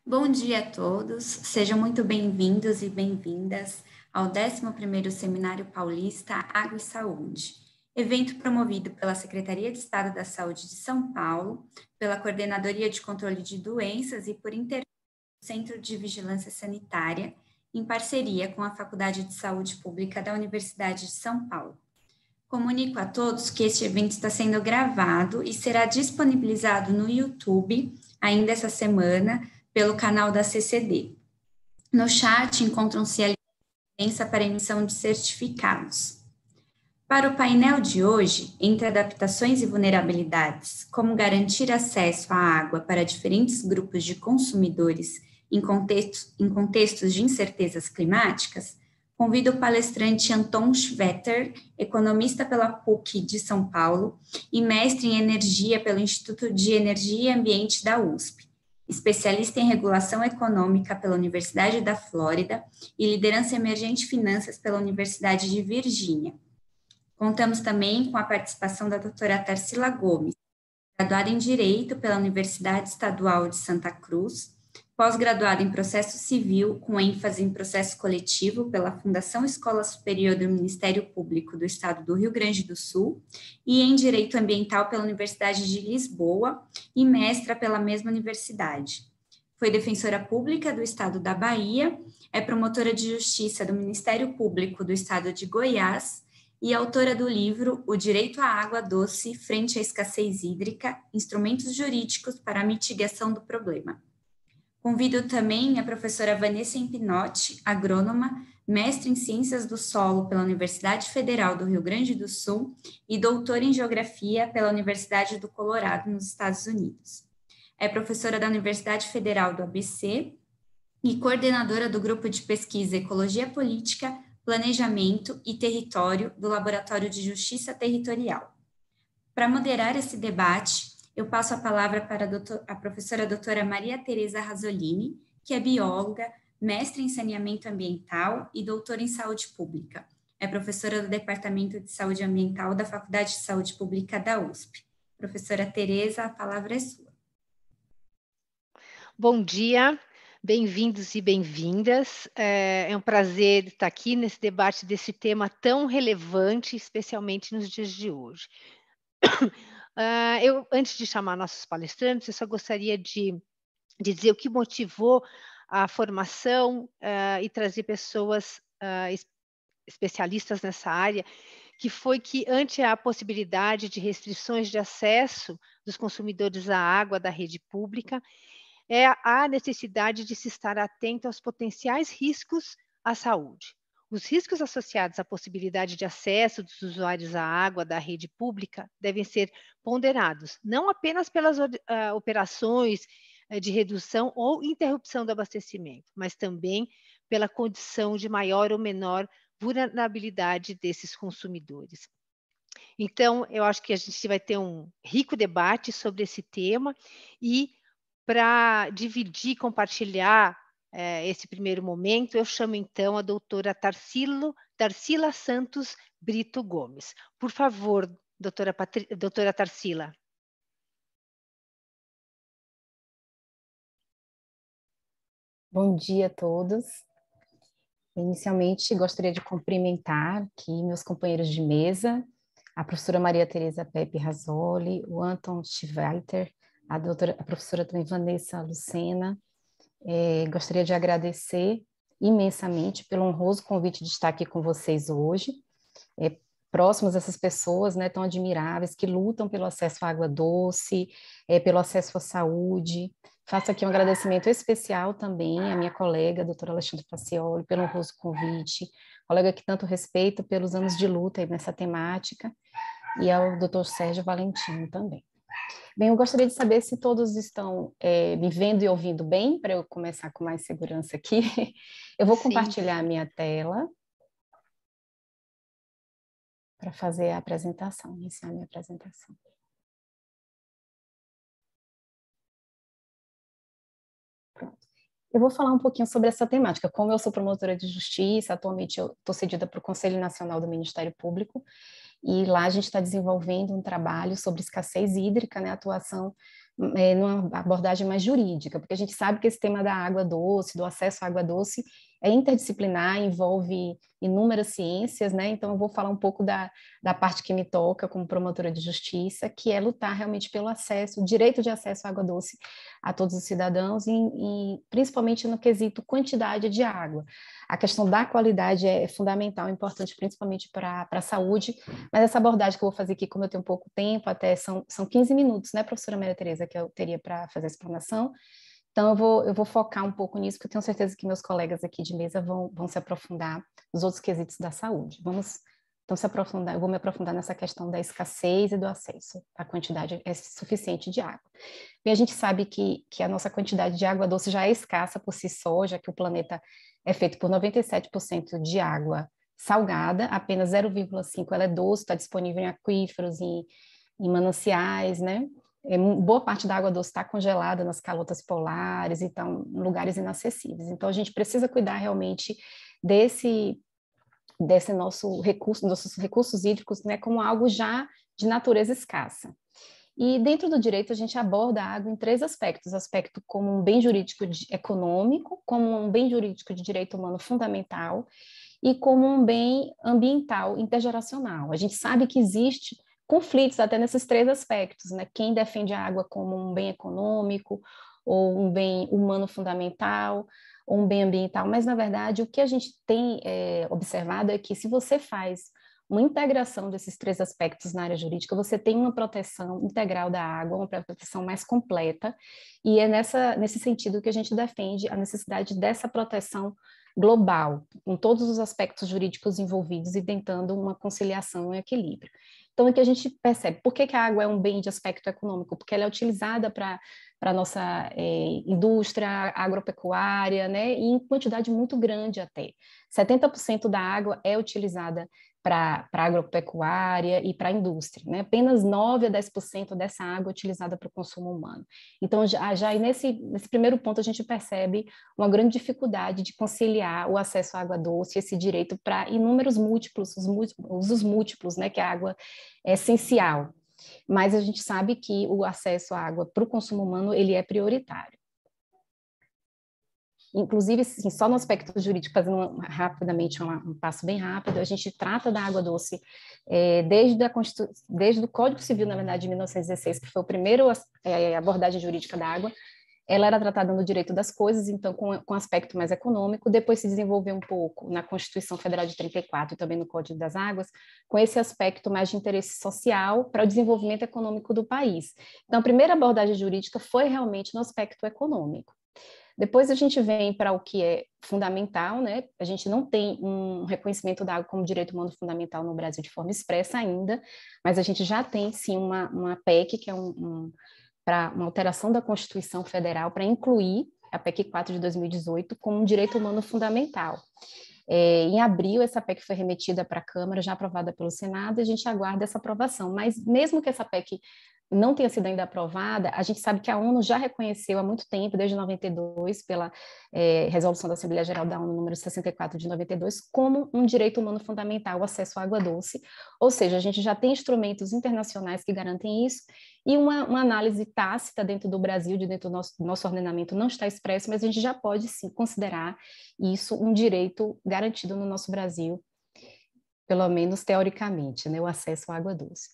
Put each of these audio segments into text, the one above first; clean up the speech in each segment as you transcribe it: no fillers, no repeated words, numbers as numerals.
Bom dia a todos, sejam muito bem-vindos e bem-vindas ao 11º Seminário Paulista Água e Saúde, evento promovido pela Secretaria de Estado da Saúde de São Paulo, pela Coordenadoria de Controle de Doenças e por intermédio do Centro de Vigilância Sanitária, em parceria com a Faculdade de Saúde Pública da Universidade de São Paulo. Comunico a todos que este evento está sendo gravado e será disponibilizado no YouTube ainda essa semana, pelo canal da CCD. No chat encontram-se a licença para emissão de certificados. Para o painel de hoje, entre adaptações e vulnerabilidades, como garantir acesso à água para diferentes grupos de consumidores em contextos de incertezas climáticas, convido o palestrante Anton Schwetter, economista pela PUC de São Paulo e mestre em energia pelo Instituto de Energia e Ambiente da USP, especialista em regulação econômica pela Universidade da Flórida e liderança emergente finanças pela Universidade de Virgínia. Contamos também com a participação da doutora Tarsila Gomes, graduada em Direito pela Universidade Estadual de Santa Cruz, pós-graduada em Processo Civil, com ênfase em Processo Coletivo pela Fundação Escola Superior do Ministério Público do Estado do Rio Grande do Sul, e em Direito Ambiental pela Universidade de Lisboa, e mestra pela mesma universidade. Foi defensora pública do Estado da Bahia, é promotora de Justiça do Ministério Público do Estado de Goiás, e autora do livro O Direito à Água Doce frente à Escassez Hídrica, Instrumentos Jurídicos para a Mitigação do Problema. Convido também a professora Vanessa Pinotti, agrônoma, mestre em Ciências do Solo pela Universidade Federal do Rio Grande do Sul e doutora em Geografia pela Universidade do Colorado, nos Estados Unidos. É professora da Universidade Federal do ABC e coordenadora do Grupo de Pesquisa Ecologia Política, Planejamento e Território do Laboratório de Justiça Territorial. Para moderar esse debate, eu passo a palavra para a professora doutora Maria Tereza Rasolini, que é bióloga, mestre em saneamento ambiental e doutora em saúde pública. É professora do Departamento de Saúde Ambiental da Faculdade de Saúde Pública da USP. Professora Tereza, a palavra é sua. Bom dia, bem-vindos e bem-vindas. É um prazer estar aqui nesse debate desse tema tão relevante, especialmente nos dias de hoje. Antes de chamar nossos palestrantes, eu só gostaria de dizer o que motivou a formação e trazer pessoas especialistas nessa área, que foi que, ante a possibilidade de restrições de acesso dos consumidores à água da rede pública, há necessidade de se estar atento aos potenciais riscos à saúde. Os riscos associados à possibilidade de acesso dos usuários à água da rede pública devem ser ponderados, não apenas pelas operações de redução ou interrupção do abastecimento, mas também pela condição de maior ou menor vulnerabilidade desses consumidores. Então, eu acho que a gente vai ter um rico debate sobre esse tema e, para dividir, compartilhar esse primeiro momento, eu chamo então a doutora Tarsila Santos Brito Gomes. Por favor, doutora Tarsila. Bom dia a todos. Inicialmente, gostaria de cumprimentar aqui meus companheiros de mesa, a professora Maria Tereza Pepe Rasoli, o Anton Schweiter, a professora também Vanessa Lucena. Gostaria de agradecer imensamente pelo honroso convite de estar aqui com vocês hoje, próximos a essas pessoas, né, tão admiráveis, que lutam pelo acesso à água doce, pelo acesso à saúde. Faço aqui um agradecimento especial também à minha colega, a doutora Alexandra Facioli, pelo honroso convite, colega que tanto respeito pelos anos de luta nessa temática, e ao doutor Sérgio Valentino também. Bem, eu gostaria de saber se todos estão me vendo e ouvindo bem, para eu começar com mais segurança aqui. Eu vou compartilhar a minha tela para fazer a apresentação, iniciar a minha apresentação. Pronto. Eu vou falar um pouquinho sobre essa temática. Como eu sou promotora de justiça, atualmente eu estou cedida para o Conselho Nacional do Ministério Público, e lá a gente está desenvolvendo um trabalho sobre escassez hídrica, né, atuação numa abordagem mais jurídica, porque a gente sabe que esse tema da água doce, do acesso à água doce, é interdisciplinar, envolve inúmeras ciências, né? Então eu vou falar um pouco da parte que me toca como promotora de justiça, que é lutar realmente pelo acesso, o direito de acesso à água doce a todos os cidadãos, e principalmente no quesito quantidade de água. A questão da qualidade é fundamental, importante principalmente para a saúde, mas essa abordagem que eu vou fazer aqui, como eu tenho pouco tempo, até são 15 minutos, né, professora Maria Tereza, que eu teria para fazer essa explanação. Então, eu vou focar um pouco nisso, porque eu tenho certeza que meus colegas aqui de mesa vão se aprofundar nos outros quesitos da saúde. Vamos, então, se aprofundar, eu vou me aprofundar nessa questão da escassez e do acesso. A quantidade é suficiente de água. E a gente sabe que a nossa quantidade de água doce já é escassa por si só, já que o planeta é feito por 97% de água salgada, apenas 0,5% ela é doce, está disponível em aquíferos, em mananciais, né? Boa parte da água doce está congelada nas calotas polares, então, em lugares inacessíveis. Então, a gente precisa cuidar realmente desse nosso recurso, nossos recursos hídricos, né, como algo já de natureza escassa. E dentro do direito a gente aborda a água em 3 aspectos: aspecto como um bem jurídico econômico, como um bem jurídico de direito humano fundamental e como um bem ambiental intergeracional. A gente sabe que existe conflitos até nesses 3 aspectos, né? Quem defende a água como um bem econômico, ou um bem humano fundamental, ou um bem ambiental, mas, na verdade, o que a gente tem observado é que, se você faz uma integração desses 3 aspectos na área jurídica, você tem uma proteção integral da água, uma proteção mais completa, e é nesse sentido que a gente defende a necessidade dessa proteção global, com todos os aspectos jurídicos envolvidos e tentando uma conciliação e equilíbrio. Então, aqui a gente percebe por que a água é um bem de aspecto econômico, porque ela é utilizada para a nossa indústria agropecuária, né, e em quantidade muito grande até. 70% da água é utilizada para a agropecuária e para a indústria, né? Apenas 9 a 10% dessa água é utilizada para o consumo humano. Então, já nesse primeiro ponto, a gente percebe uma grande dificuldade de conciliar o acesso à água doce, esse direito para inúmeros múltiplos, usos múltiplos, né, que a água é essencial. Mas a gente sabe que o acesso à água para o consumo humano, ele é prioritário. Inclusive, assim, só no aspecto jurídico, fazendo rapidamente um passo bem rápido, a gente trata da água doce desde o Código Civil, na verdade, de 1916, que foi o primeiro abordagem jurídica da água. Ela era tratada no direito das coisas, então com aspecto mais econômico, depois se desenvolveu um pouco na Constituição Federal de 34 e também no Código das Águas, com esse aspecto mais de interesse social para o desenvolvimento econômico do país. Então, a primeira abordagem jurídica foi realmente no aspecto econômico. Depois a gente vem para o que é fundamental, né? A gente não tem um reconhecimento da água como direito humano fundamental no Brasil de forma expressa ainda, mas a gente já tem, sim, uma PEC, que é para uma alteração da Constituição Federal para incluir a PEC 4 de 2018 como um direito humano fundamental. Em abril, essa PEC foi remetida para a Câmara, já aprovada pelo Senado, e a gente aguarda essa aprovação. Mas mesmo que essa PEC não tenha sido ainda aprovada, a gente sabe que a ONU já reconheceu há muito tempo, desde 92, pela resolução da Assembleia Geral da ONU número 64 de 92, como um direito humano fundamental o acesso à água doce, ou seja, a gente já tem instrumentos internacionais que garantem isso, e uma análise tácita dentro do Brasil, dentro do nosso ordenamento, não está expresso, mas a gente já pode, sim, considerar isso um direito garantido no nosso Brasil, pelo menos teoricamente, né, o acesso à água doce,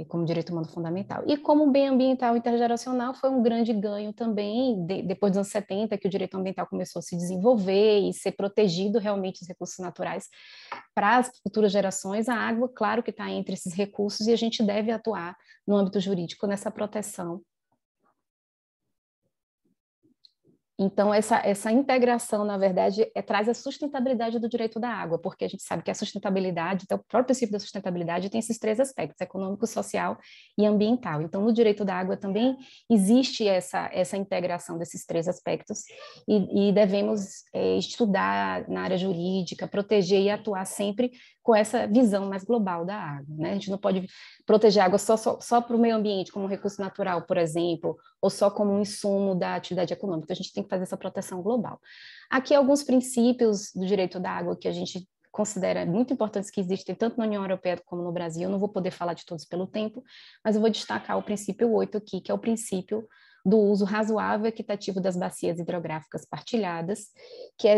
como direito humano fundamental. E como bem ambiental intergeracional, foi um grande ganho também, depois dos anos 70, que o direito ambiental começou a se desenvolver e ser protegido realmente os recursos naturais para as futuras gerações. A água, claro que está entre esses recursos, e a gente deve atuar no âmbito jurídico nessa proteção. Então, essa integração, na verdade, traz a sustentabilidade do direito da água, porque a gente sabe que a sustentabilidade, então, o próprio princípio da sustentabilidade tem esses 3 aspectos: econômico, social e ambiental. Então, no direito da água também existe essa integração desses 3 aspectos, e devemos estudar na área jurídica, proteger e atuar sempre com essa visão mais global da água, né? A gente não pode proteger a água só para o meio ambiente, como um recurso natural, por exemplo, ou só como um insumo da atividade econômica. Então, a gente tem que fazer essa proteção global. Aqui alguns princípios do direito da água que a gente considera muito importantes que existem tanto na União Europeia como no Brasil. Eu não vou poder falar de todos pelo tempo, mas eu vou destacar o princípio 8 aqui, que é o princípio do uso razoável e equitativo das bacias hidrográficas partilhadas,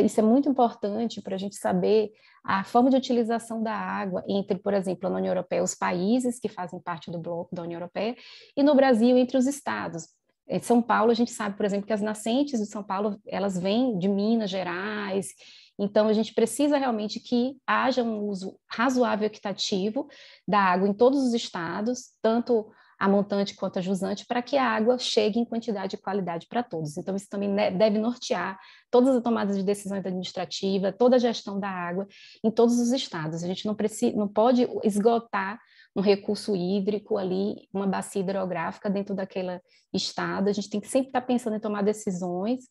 isso é muito importante para a gente saber a forma de utilização da água entre, por exemplo, na União Europeia, os países que fazem parte do bloco da União Europeia, e no Brasil, entre os estados. Em São Paulo, a gente sabe, por exemplo, que as nascentes de São Paulo, elas vêm de Minas Gerais, então a gente precisa realmente que haja um uso razoável e equitativo da água em todos os estados, tanto a montante quanto a jusante, para que a água chegue em quantidade e qualidade para todos. Então, isso também deve nortear todas as tomadas de decisões administrativas, toda a gestão da água em todos os estados. A gente não pode esgotar um recurso hídrico ali, uma bacia hidrográfica dentro daquele estado. A gente tem que sempre estar pensando em tomar decisões,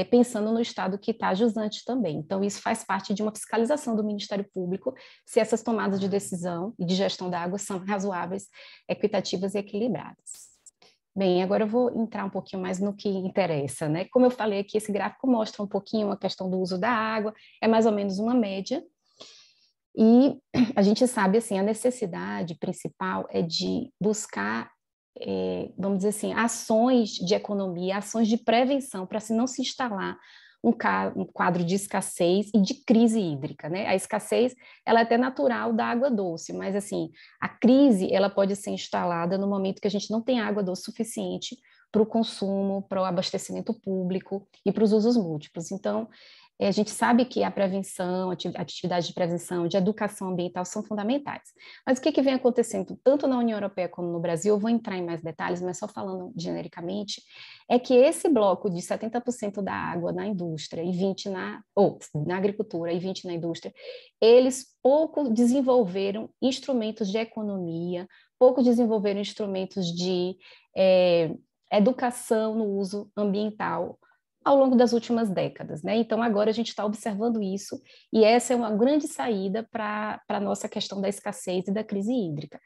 pensando no estado que está jusante também. Então, isso faz parte de uma fiscalização do Ministério Público, se essas tomadas de decisão e de gestão da água são razoáveis, equitativas e equilibradas. Bem, agora eu vou entrar um pouquinho mais no que interessa, né? Como eu falei aqui, esse gráfico mostra um pouquinho a questão do uso da água, é mais ou menos uma média, e a gente sabe, assim, a necessidade principal é de buscar vamos dizer assim, ações de economia, ações de prevenção, para não se instalar um quadro de escassez e de crise hídrica, né? A escassez, ela é até natural da água doce, mas, assim, a crise, ela pode ser instalada no momento que a gente não tem água doce suficiente para o consumo, para o abastecimento público e para os usos múltiplos. Então, a gente sabe que a prevenção, atividades de prevenção, de educação ambiental são fundamentais. Mas o que vem acontecendo tanto na União Europeia como no Brasil, eu vou entrar em mais detalhes, mas só falando genericamente, é que esse bloco de 70% da água na indústria e 20% na agricultura e 20% na indústria, eles pouco desenvolveram instrumentos de economia, pouco desenvolveram instrumentos de educação no uso ambiental ao longo das últimas décadas, né? Então, agora a gente está observando isso, e essa é uma grande saída para a nossa questão da escassez e da crise hídrica.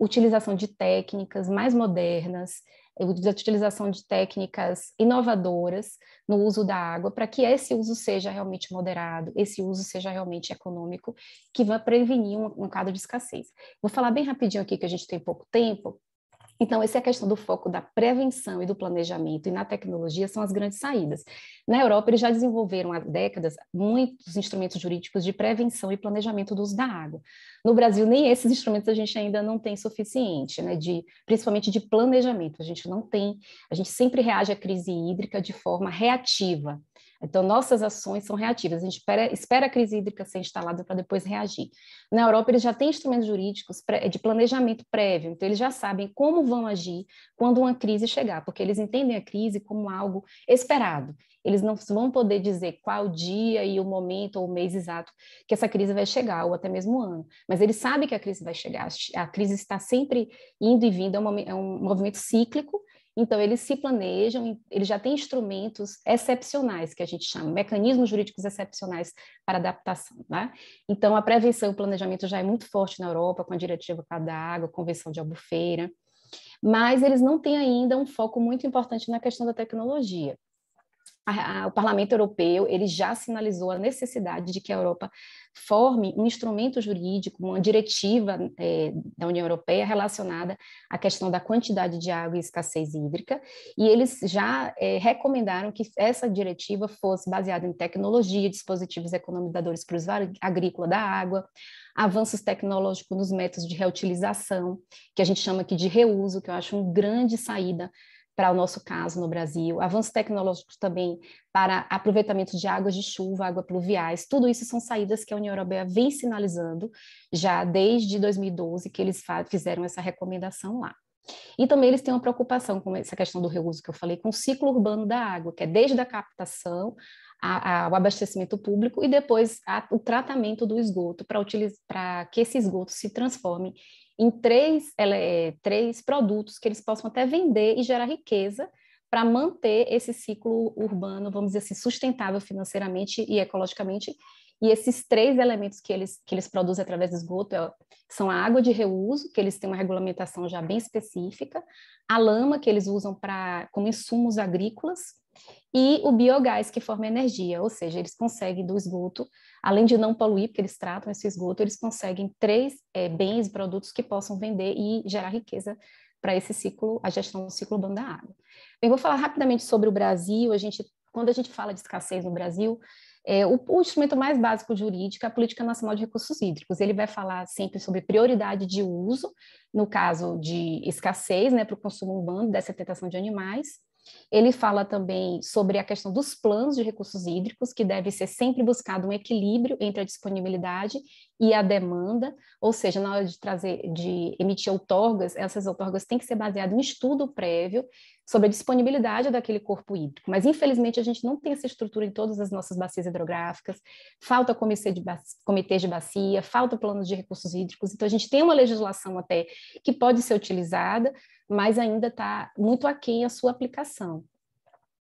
Utilização de técnicas mais modernas, utilização de técnicas inovadoras no uso da água, para que esse uso seja realmente moderado, esse uso seja realmente econômico, que vai prevenir um quadro de escassez. Vou falar bem rapidinho aqui, que a gente tem pouco tempo. Então, essa é a questão do foco da prevenção e do planejamento, e na tecnologia são as grandes saídas. Na Europa, eles já desenvolveram há décadas muitos instrumentos jurídicos de prevenção e planejamento do uso da água. No Brasil, nem esses instrumentos a gente ainda não tem suficiente, né, principalmente de planejamento. A gente sempre reage à crise hídrica de forma reativa. Então, nossas ações são reativas, a gente espera a crise hídrica ser instalada para depois reagir. Na Europa, eles já têm instrumentos jurídicos de planejamento prévio, então eles já sabem como vão agir quando uma crise chegar, porque eles entendem a crise como algo esperado. Eles não vão poder dizer qual dia e o momento ou o mês exato que essa crise vai chegar, ou até mesmo o ano, mas eles sabem que a crise vai chegar, a crise está sempre indo e vindo, é um movimento cíclico. Então, eles se planejam, eles já têm instrumentos excepcionais, que a gente chama, mecanismos jurídicos excepcionais para adaptação, né? Então, a prevenção e o planejamento já é muito forte na Europa, com a Diretiva da Água, a Convenção de Albufeira, mas eles não têm ainda um foco muito importante na questão da tecnologia. O Parlamento Europeu, ele já sinalizou a necessidade de que a Europa forme um instrumento jurídico, uma diretiva da União Europeia relacionada à questão da quantidade de água e escassez hídrica, e eles já recomendaram que essa diretiva fosse baseada em tecnologia, dispositivos economizadores para o uso agrícola da água, avanços tecnológicos nos métodos de reutilização, que a gente chama aqui de reuso, que eu acho uma grande saída para o nosso caso no Brasil, avanços tecnológicos também para aproveitamento de águas de chuva, águas pluviais, tudo isso são saídas que a União Europeia vem sinalizando já desde 2012, que eles fizeram essa recomendação lá. E também eles têm uma preocupação com essa questão do reuso que eu falei, com o ciclo urbano da água, que é desde a captação ao abastecimento público e depois o tratamento do esgoto, para que esse esgoto se transforme em três produtos que eles possam até vender e gerar riqueza para manter esse ciclo urbano, vamos dizer assim, sustentável financeiramente e ecologicamente. E esses 3 elementos que eles produzem através do esgoto são a água de reuso, que eles têm uma regulamentação já bem específica, a lama, que eles usam como insumos agrícolas, e o biogás, que forma energia, ou seja, eles conseguem do esgoto, além de não poluir, porque eles tratam esse esgoto, eles conseguem três bens e produtos que possam vender e gerar riqueza para esse ciclo, a gestão do ciclo urbano da água. Eu vou falar rapidamente sobre o Brasil. Quando a gente fala de escassez no Brasil, o instrumento mais básico jurídico é a Política Nacional de Recursos Hídricos. Ele vai falar sempre sobre prioridade de uso, no caso de escassez, né, para o consumo urbano, dessa tentação de animais. Ele fala também sobre a questão dos planos de recursos hídricos, que deve ser sempre buscado um equilíbrio entre a disponibilidade e a demanda, ou seja, na hora de emitir outorgas, essas outorgas têm que ser baseadas em estudo prévio sobre a disponibilidade daquele corpo hídrico. Mas, infelizmente, a gente não tem essa estrutura em todas as nossas bacias hidrográficas, falta comitês de bacia, falta planos de recursos hídricos, então a gente tem uma legislação até que pode ser utilizada, mas ainda está muito aquém a sua aplicação.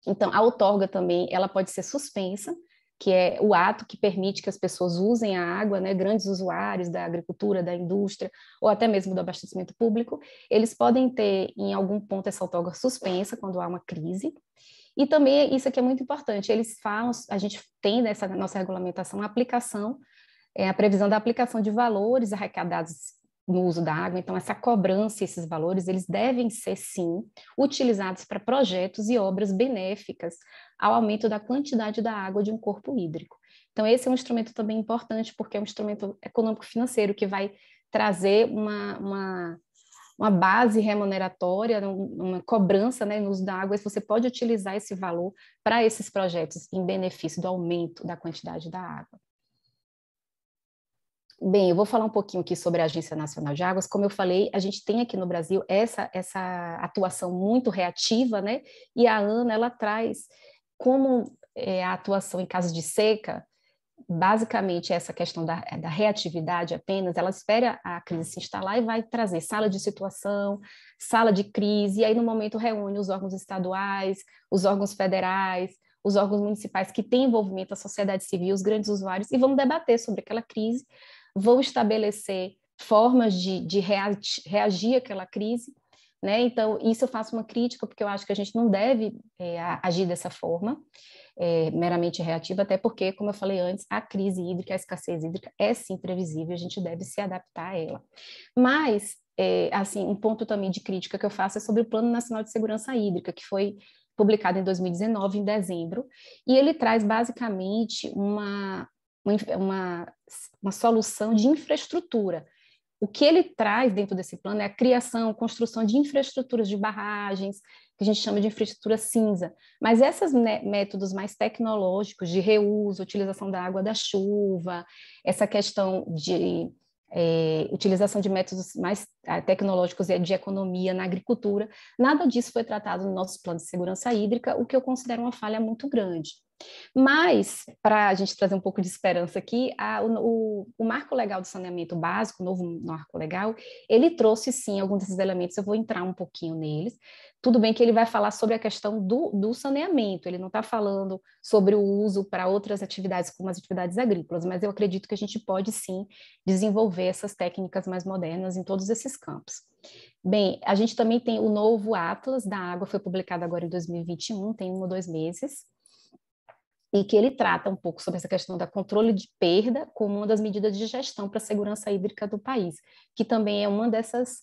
Então, a outorga também, ela pode ser suspensa, que é o ato que permite que as pessoas usem a água, né, grandes usuários da agricultura, da indústria, ou até mesmo do abastecimento público, eles podem ter, em algum ponto, essa outorga suspensa quando há uma crise. E também, isso aqui é muito importante, eles falam, a gente tem nessa nossa regulamentação a aplicação, a previsão da aplicação de valores arrecadados no uso da água, então essa cobrança, esses valores, eles devem ser, sim, utilizados para projetos e obras benéficas ao aumento da quantidade da água de um corpo hídrico. Então esse é um instrumento também importante, porque é um instrumento econômico-financeiro que vai trazer uma base remuneratória, uma cobrança, né, no uso da água, e você pode utilizar esse valor para esses projetos em benefício do aumento da quantidade da água. Bem, eu vou falar um pouquinho aqui sobre a Agência Nacional de Águas. Como eu falei, a gente tem aqui no Brasil essa atuação muito reativa, né? E a ANA, ela traz como a atuação em casos de seca, basicamente essa questão da reatividade apenas, ela espera a crise se instalar e vai trazer sala de situação, sala de crise, e aí no momento reúne os órgãos estaduais, os órgãos federais, os órgãos municipais que têm envolvimento, a sociedade civil, os grandes usuários, e vão debater sobre aquela crise, vão estabelecer formas de reagir àquela crise, né? Então, isso eu faço uma crítica, porque eu acho que a gente não deve agir dessa forma, meramente reativa, até porque, como eu falei antes, a crise hídrica, a escassez hídrica é sim previsível, a gente deve se adaptar a ela. Mas, assim, um ponto também de crítica que eu faço é sobre o Plano Nacional de Segurança Hídrica, que foi publicado em 2019, em dezembro, e ele traz basicamente uma solução de infraestrutura. O que ele traz dentro desse plano é a criação, construção de infraestruturas de barragens, que a gente chama de infraestrutura cinza. Mas esses métodos mais tecnológicos de reuso, utilização da água da chuva, essa questão de utilização de métodos mais tecnológicos e de economia na agricultura, nada disso foi tratado no nosso plano de segurança hídrica, o que eu considero uma falha muito grande. Mas, para a gente trazer um pouco de esperança aqui, o marco legal do saneamento básico, o novo marco legal, ele trouxe sim alguns desses elementos, eu vou entrar um pouquinho neles. Tudo bem que ele vai falar sobre a questão do saneamento, ele não está falando sobre o uso para outras atividades, como as atividades agrícolas, mas eu acredito que a gente pode sim desenvolver essas técnicas mais modernas em todos esses campos. Bem, a gente também tem o novo Atlas da Água, foi publicado agora em 2021, tem 1 ou 2 meses, e que ele trata um pouco sobre essa questão da controle de perda como uma das medidas de gestão para a segurança hídrica do país, que também é uma dessas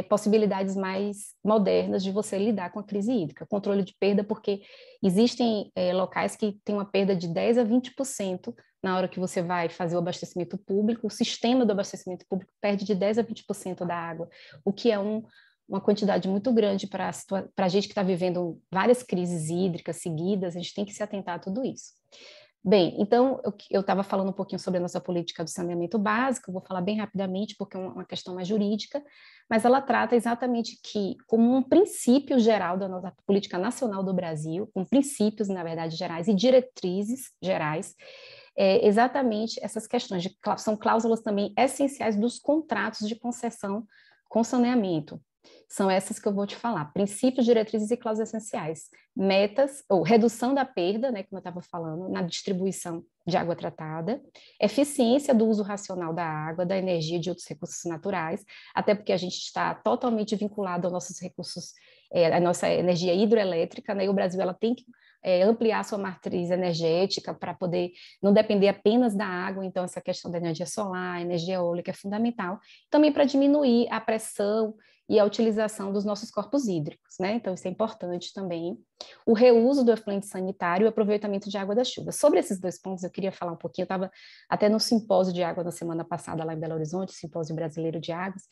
possibilidades mais modernas de você lidar com a crise hídrica. Controle de perda, porque existem locais que têm uma perda de 10% a 20% na hora que você vai fazer o abastecimento público, o sistema do abastecimento público perde de 10% a 20% da água, o que é uma quantidade muito grande para a gente que está vivendo várias crises hídricas seguidas, a gente tem que se atentar a tudo isso. Bem, então, eu estava falando um pouquinho sobre a nossa política do saneamento básico, vou falar bem rapidamente, porque é uma questão mais jurídica, mas ela trata exatamente que, como um princípio geral da nossa política nacional do Brasil, com princípios, na verdade, gerais e diretrizes gerais, exatamente essas questões, são cláusulas também essenciais dos contratos de concessão com saneamento. São essas que eu vou te falar, princípios, diretrizes e cláusulas essenciais, metas, ou redução da perda, né, como eu estava falando, na distribuição de água tratada, eficiência do uso racional da água, da energia e de outros recursos naturais, até porque a gente está totalmente vinculado aos nossos recursos, à nossa energia hidroelétrica, né, e o Brasil ela tem que ampliar sua matriz energética para poder não depender apenas da água. Então, essa questão da energia solar, energia eólica é fundamental. Também para diminuir a pressão e a utilização dos nossos corpos hídricos, né? Então, isso é importante também. O reuso do efluente sanitário e o aproveitamento de água da chuva. Sobre esses dois pontos, eu queria falar um pouquinho. Eu estava até no simpósio de água na semana passada, lá em Belo Horizonte, simpósio brasileiro de águas,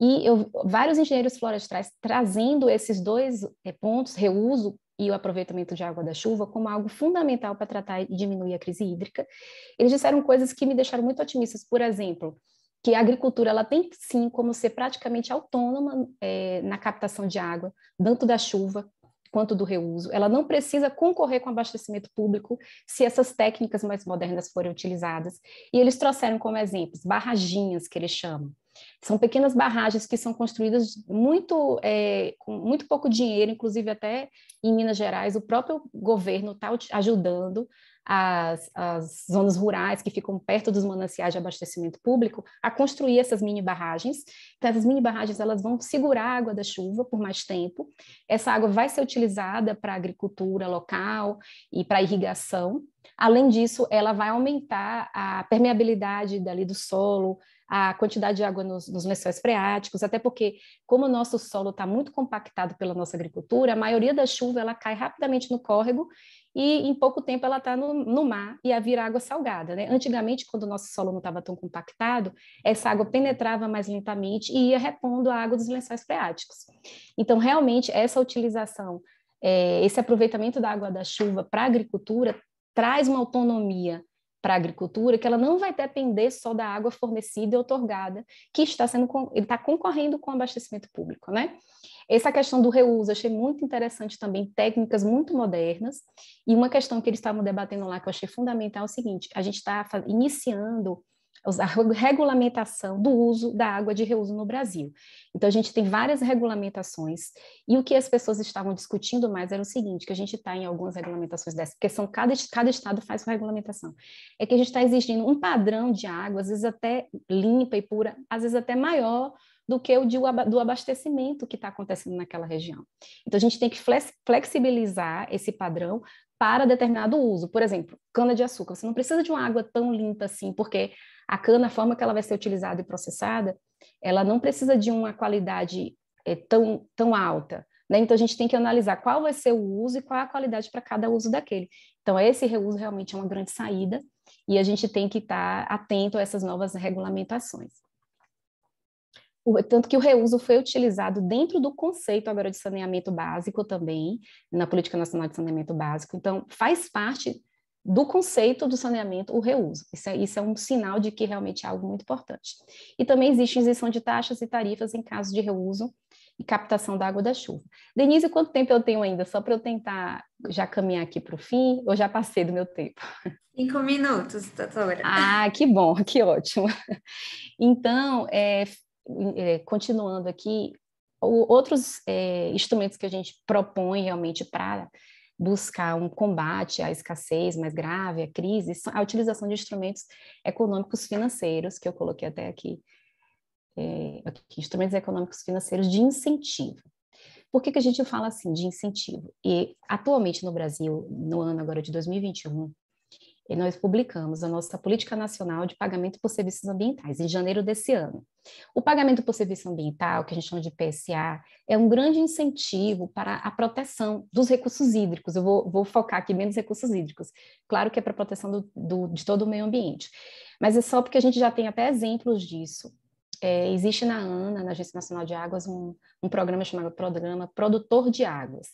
e vários engenheiros florestais trazendo esses dois pontos, reuso e o aproveitamento de água da chuva, como algo fundamental para tratar e diminuir a crise hídrica. Eles disseram coisas que me deixaram muito otimistas, por exemplo, que a agricultura ela tem sim como ser praticamente autônoma na captação de água, tanto da chuva quanto do reuso. Ela não precisa concorrer com abastecimento público se essas técnicas mais modernas forem utilizadas. E eles trouxeram como exemplos barraginhas, que eles chamam. São pequenas barragens que são construídas com muito pouco dinheiro, inclusive até em Minas Gerais, o próprio governo está ajudando as zonas rurais que ficam perto dos mananciais de abastecimento público a construir essas mini barragens. Então, essas mini barragens elas vão segurar a água da chuva por mais tempo. Essa água vai ser utilizada para a agricultura local e para a irrigação. Além disso, ela vai aumentar a permeabilidade dali do solo, a quantidade de água nos lençóis freáticos, até porque, como o nosso solo está muito compactado pela nossa agricultura, a maioria da chuva ela cai rapidamente no córrego e em pouco tempo ela está no mar e vira água salgada, né? Antigamente, quando o nosso solo não estava tão compactado, essa água penetrava mais lentamente e ia repondo a água dos lençóis freáticos. Então, realmente, essa utilização, esse aproveitamento da água da chuva para a agricultura traz uma autonomia para a agricultura, que ela não vai depender só da água fornecida e outorgada, que ele está concorrendo com o abastecimento público, né? Essa questão do reuso, achei muito interessante também, técnicas muito modernas, e uma questão que eles estavam debatendo lá, que eu achei fundamental, é o seguinte, a gente está iniciando a regulamentação do uso da água de reuso no Brasil. Então, a gente tem várias regulamentações, e o que as pessoas estavam discutindo mais era o seguinte, que a gente está em algumas regulamentações dessas, porque cada estado faz sua regulamentação, é que a gente está exigindo um padrão de água, às vezes até limpa e pura, às vezes até maior do que o do abastecimento que está acontecendo naquela região. Então, a gente tem que flexibilizar esse padrão para determinado uso. Por exemplo, cana-de-açúcar. Você não precisa de uma água tão limpa assim, porque a cana, a forma que ela vai ser utilizada e processada, ela não precisa de uma qualidade tão alta, né? Então, a gente tem que analisar qual vai ser o uso e qual a qualidade para cada uso daquele. Então, esse reuso realmente é uma grande saída e a gente tem que estar atento a essas novas regulamentações. Tanto que o reuso foi utilizado dentro do conceito agora de saneamento básico também, na Política Nacional de Saneamento Básico. Então, faz parte do conceito do saneamento o reuso. Isso é um sinal de que realmente é algo muito importante. E também existe isenção de taxas e tarifas em caso de reuso e captação da água da chuva. Denise, quanto tempo eu tenho ainda? Só para eu tentar já caminhar aqui para o fim, ou já passei do meu tempo? 5 minutos, doutora. Ah, que bom, que ótimo. Então, continuando aqui, outros instrumentos que a gente propõe realmente para buscar um combate à escassez mais grave, à crise, a utilização de instrumentos econômicos financeiros, que eu coloquei até aqui, instrumentos econômicos financeiros de incentivo. Por que a gente fala assim de incentivo? E atualmente no Brasil, no ano agora de 2021, nós publicamos a nossa Política Nacional de Pagamento por Serviços Ambientais, em janeiro desse ano. O pagamento por serviço ambiental, que a gente chama de PSA, é um grande incentivo para a proteção dos recursos hídricos. Eu vou focar aqui menos recursos hídricos. Claro que é para a proteção de todo o meio ambiente, mas é só porque a gente já tem até exemplos disso. Existe na ANA, na Agência Nacional de Águas, um programa chamado Programa Produtor de Águas.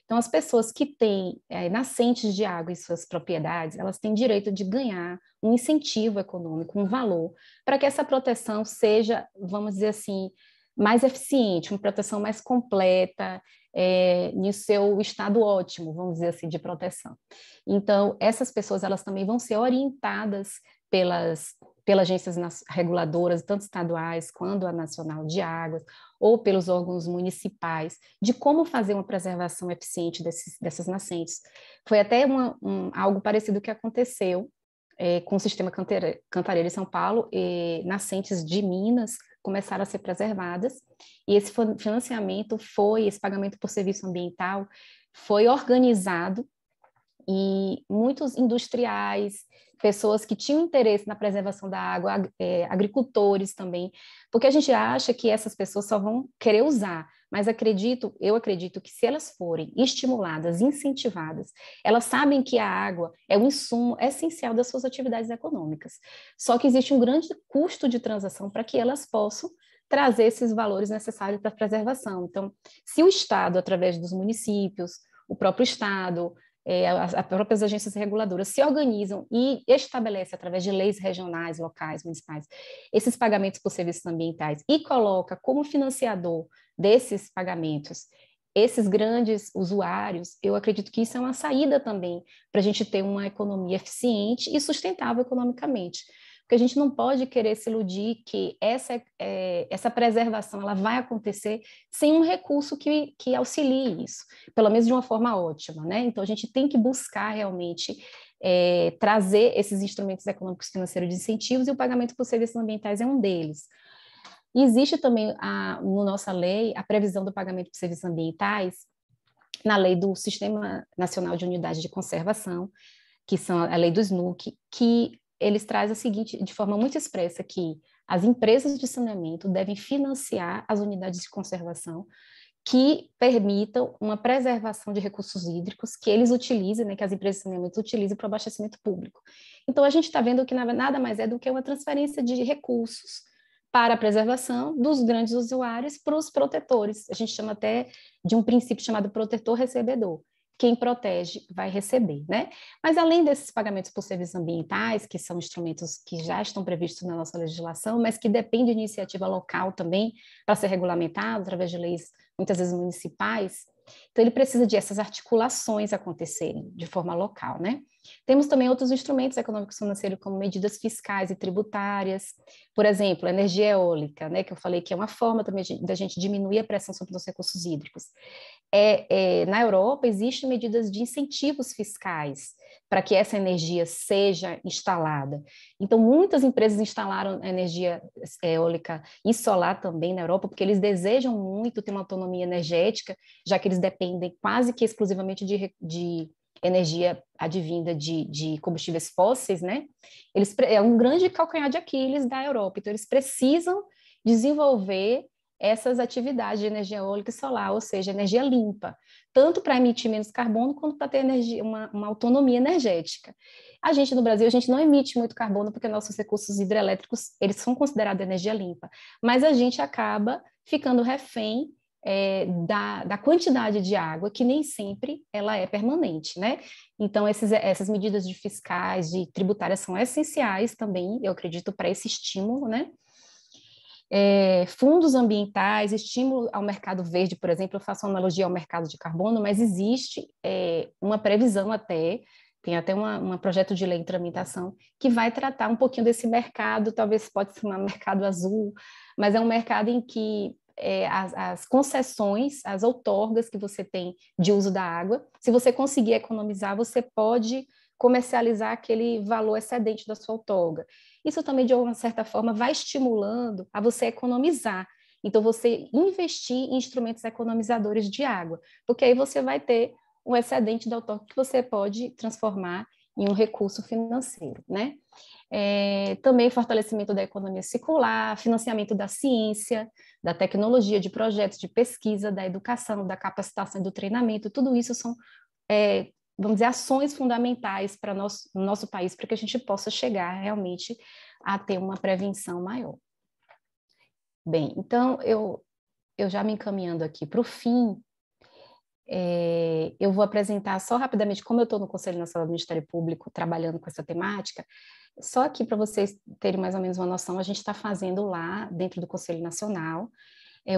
Então, as pessoas que têm nascentes de água em suas propriedades, elas têm direito de ganhar um incentivo econômico, um valor, para que essa proteção seja, vamos dizer assim, mais eficiente, uma proteção mais completa, no seu estado ótimo, vamos dizer assim, de proteção. Então, essas pessoas, elas também vão ser orientadas pelas agências reguladoras, tanto estaduais quanto a Nacional de Águas, ou pelos órgãos municipais, de como fazer uma preservação eficiente dessas nascentes. Foi até algo parecido que aconteceu com o sistema Cantareira em São Paulo, nascentes de Minas começaram a ser preservadas, e esse financiamento esse pagamento por serviço ambiental foi organizado e muitos industriais, pessoas que tinham interesse na preservação da água, agricultores também, porque a gente acha que essas pessoas só vão querer usar, mas eu acredito que se elas forem estimuladas, incentivadas, elas sabem que a água é um insumo essencial das suas atividades econômicas. Só que existe um grande custo de transação para que elas possam trazer esses valores necessários para a preservação. Então, se o Estado, através dos municípios, o próprio Estado, as próprias agências reguladoras se organizam e estabelecem, através de leis regionais, locais, municipais, esses pagamentos por serviços ambientais e coloca como financiador desses pagamentos esses grandes usuários, eu acredito que isso é uma saída também para a gente ter uma economia eficiente e sustentável economicamente. Porque a gente não pode querer se iludir que essa preservação ela vai acontecer sem um recurso que auxilie isso, pelo menos de uma forma ótima, né? Então, a gente tem que buscar realmente trazer esses instrumentos econômicos financeiros de incentivos e o pagamento por serviços ambientais é um deles. E existe também, na nossa lei, a previsão do pagamento por serviços ambientais na lei do Sistema Nacional de Unidade de Conservação, que são a lei do SNUC, que eles trazem o seguinte, de forma muito expressa, que as empresas de saneamento devem financiar as unidades de conservação que permitam uma preservação de recursos hídricos que eles utilizem, né, que as empresas de saneamento utilizem para o abastecimento público. Então, a gente está vendo que nada mais é do que uma transferência de recursos para a preservação dos grandes usuários para os protetores. A gente chama até de um princípio chamado protetor-recebedor. Quem protege vai receber, né? Mas além desses pagamentos por serviços ambientais, que são instrumentos que já estão previstos na nossa legislação, mas que dependem de iniciativa local também para ser regulamentado através de leis muitas vezes municipais, então ele precisa de essas articulações acontecerem de forma local, né? Temos também outros instrumentos econômicos financeiros, como medidas fiscais e tributárias, por exemplo, a energia eólica, né, que eu falei que é uma forma também da gente diminuir a pressão sobre os recursos hídricos. Na Europa, existem medidas de incentivos fiscais para que essa energia seja instalada. Então, muitas empresas instalaram energia eólica e solar também na Europa, porque eles desejam muito ter uma autonomia energética, já que eles dependem quase que exclusivamente de energia advinda de combustíveis fósseis, né? É um grande calcanhar de Aquiles da Europa, então eles precisam desenvolver essas atividades de energia eólica e solar, ou seja, energia limpa, tanto para emitir menos carbono quanto para ter energia, uma autonomia energética. A gente no Brasil, a gente não emite muito carbono porque nossos recursos hidrelétricos, eles são considerados energia limpa, mas a gente acaba ficando refém da quantidade de água, que nem sempre ela é permanente, né? Então, essas medidas de fiscais, de tributárias são essenciais também, eu acredito, para esse estímulo, né? Fundos ambientais, estímulo ao mercado verde, por exemplo, eu faço uma analogia ao mercado de carbono, mas existe uma previsão tem até um projeto de lei em tramitação que vai tratar um pouquinho desse mercado, talvez pode ser um mercado azul, mas é um mercado em que as concessões, as outorgas que você tem de uso da água, se você conseguir economizar, você pode comercializar aquele valor excedente da sua outorga. Isso também, de uma certa forma, vai estimulando a você economizar. Então, você investir em instrumentos economizadores de água, porque aí você vai ter um excedente da outorga que você pode transformar em um recurso financeiro, né? Também fortalecimento da economia circular, financiamento da ciência, da tecnologia, de projetos de pesquisa, da educação, da capacitação e do treinamento, tudo isso são, vamos dizer, ações fundamentais para no nosso país, para que a gente possa chegar realmente a ter uma prevenção maior. Bem, então, eu já me encaminhando aqui para o fim, eu vou apresentar só rapidamente como eu estou no Conselho Nacional do Ministério Público trabalhando com essa temática. Só aqui para vocês terem mais ou menos uma noção, a gente está fazendo lá, dentro do Conselho Nacional,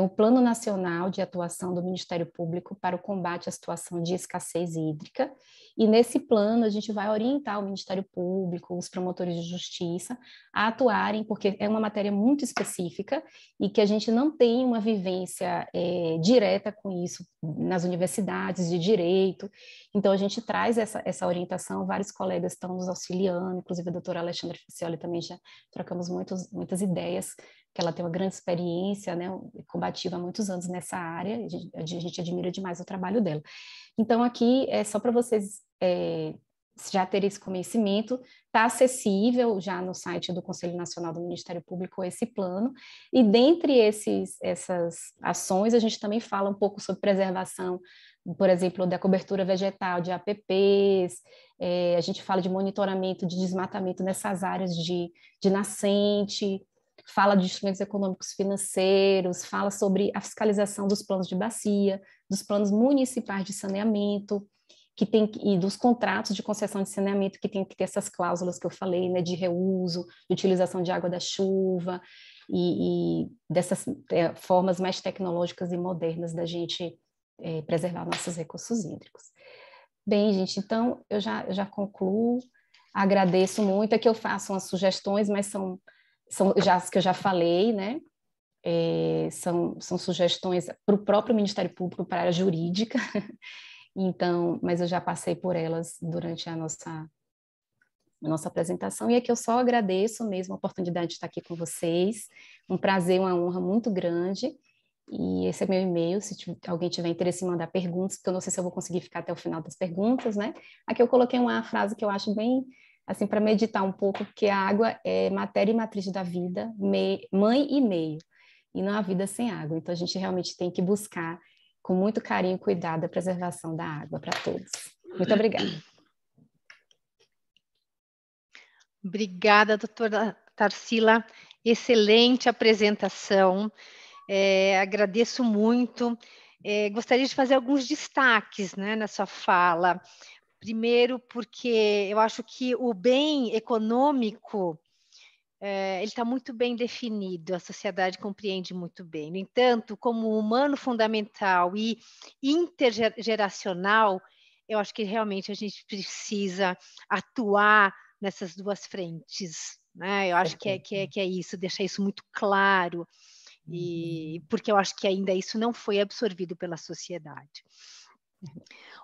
o Plano Nacional de Atuação do Ministério Público para o combate à situação de escassez hídrica, e nesse plano a gente vai orientar o Ministério Público, os promotores de justiça, a atuarem, porque é uma matéria muito específica e que a gente não tem uma vivência direta com isso nas universidades de direito, então a gente traz essa orientação, vários colegas estão nos auxiliando, inclusive a doutora Alexandra Ficioli também já trocamos muitas ideias que ela tem uma grande experiência, né, combativa há muitos anos nessa área, a gente admira demais o trabalho dela. Então, aqui é só para vocês já terem esse conhecimento, está acessível já no site do Conselho Nacional do Ministério Público esse plano, e dentre essas ações, a gente também fala um pouco sobre preservação, por exemplo, da cobertura vegetal, de APPs, a gente fala de monitoramento de desmatamento nessas áreas de nascente, fala de instrumentos econômicos financeiros, fala sobre a fiscalização dos planos de bacia, dos planos municipais de saneamento, e dos contratos de concessão de saneamento, que tem que ter essas cláusulas que eu falei, né, de reuso, de utilização de água da chuva, e dessas formas mais tecnológicas e modernas da gente preservar nossos recursos hídricos. Bem, gente, então eu já concluo, agradeço muito, que eu faço umas sugestões, mas são já as que eu já falei, né? São sugestões para o próprio Ministério Público, para a área jurídica, então, mas eu já passei por elas durante a nossa apresentação, e aqui eu só agradeço mesmo a oportunidade de estar aqui com vocês, um prazer, uma honra muito grande, e esse é meu e-mail, se alguém tiver interesse em mandar perguntas, porque eu não sei se eu vou conseguir ficar até o final das perguntas, né? Aqui eu coloquei uma frase que eu acho bem, assim, para meditar um pouco, porque a água é matéria e matriz da vida, mãe e meio, e não há vida sem água, então a gente realmente tem que buscar com muito carinho e cuidado a preservação da água para todos. Muito obrigada. Obrigada, doutora Tarsila. Excelente apresentação. Agradeço muito. Gostaria de fazer alguns destaques, né, na sua fala. Primeiro, porque eu acho que o bem econômico ele está muito bem definido, a sociedade compreende muito bem. No entanto, como humano fundamental e intergeracional, eu acho que realmente a gente precisa atuar nessas duas frentes, né? Eu acho que é isso, deixar isso muito claro, porque eu acho que ainda isso não foi absorvido pela sociedade.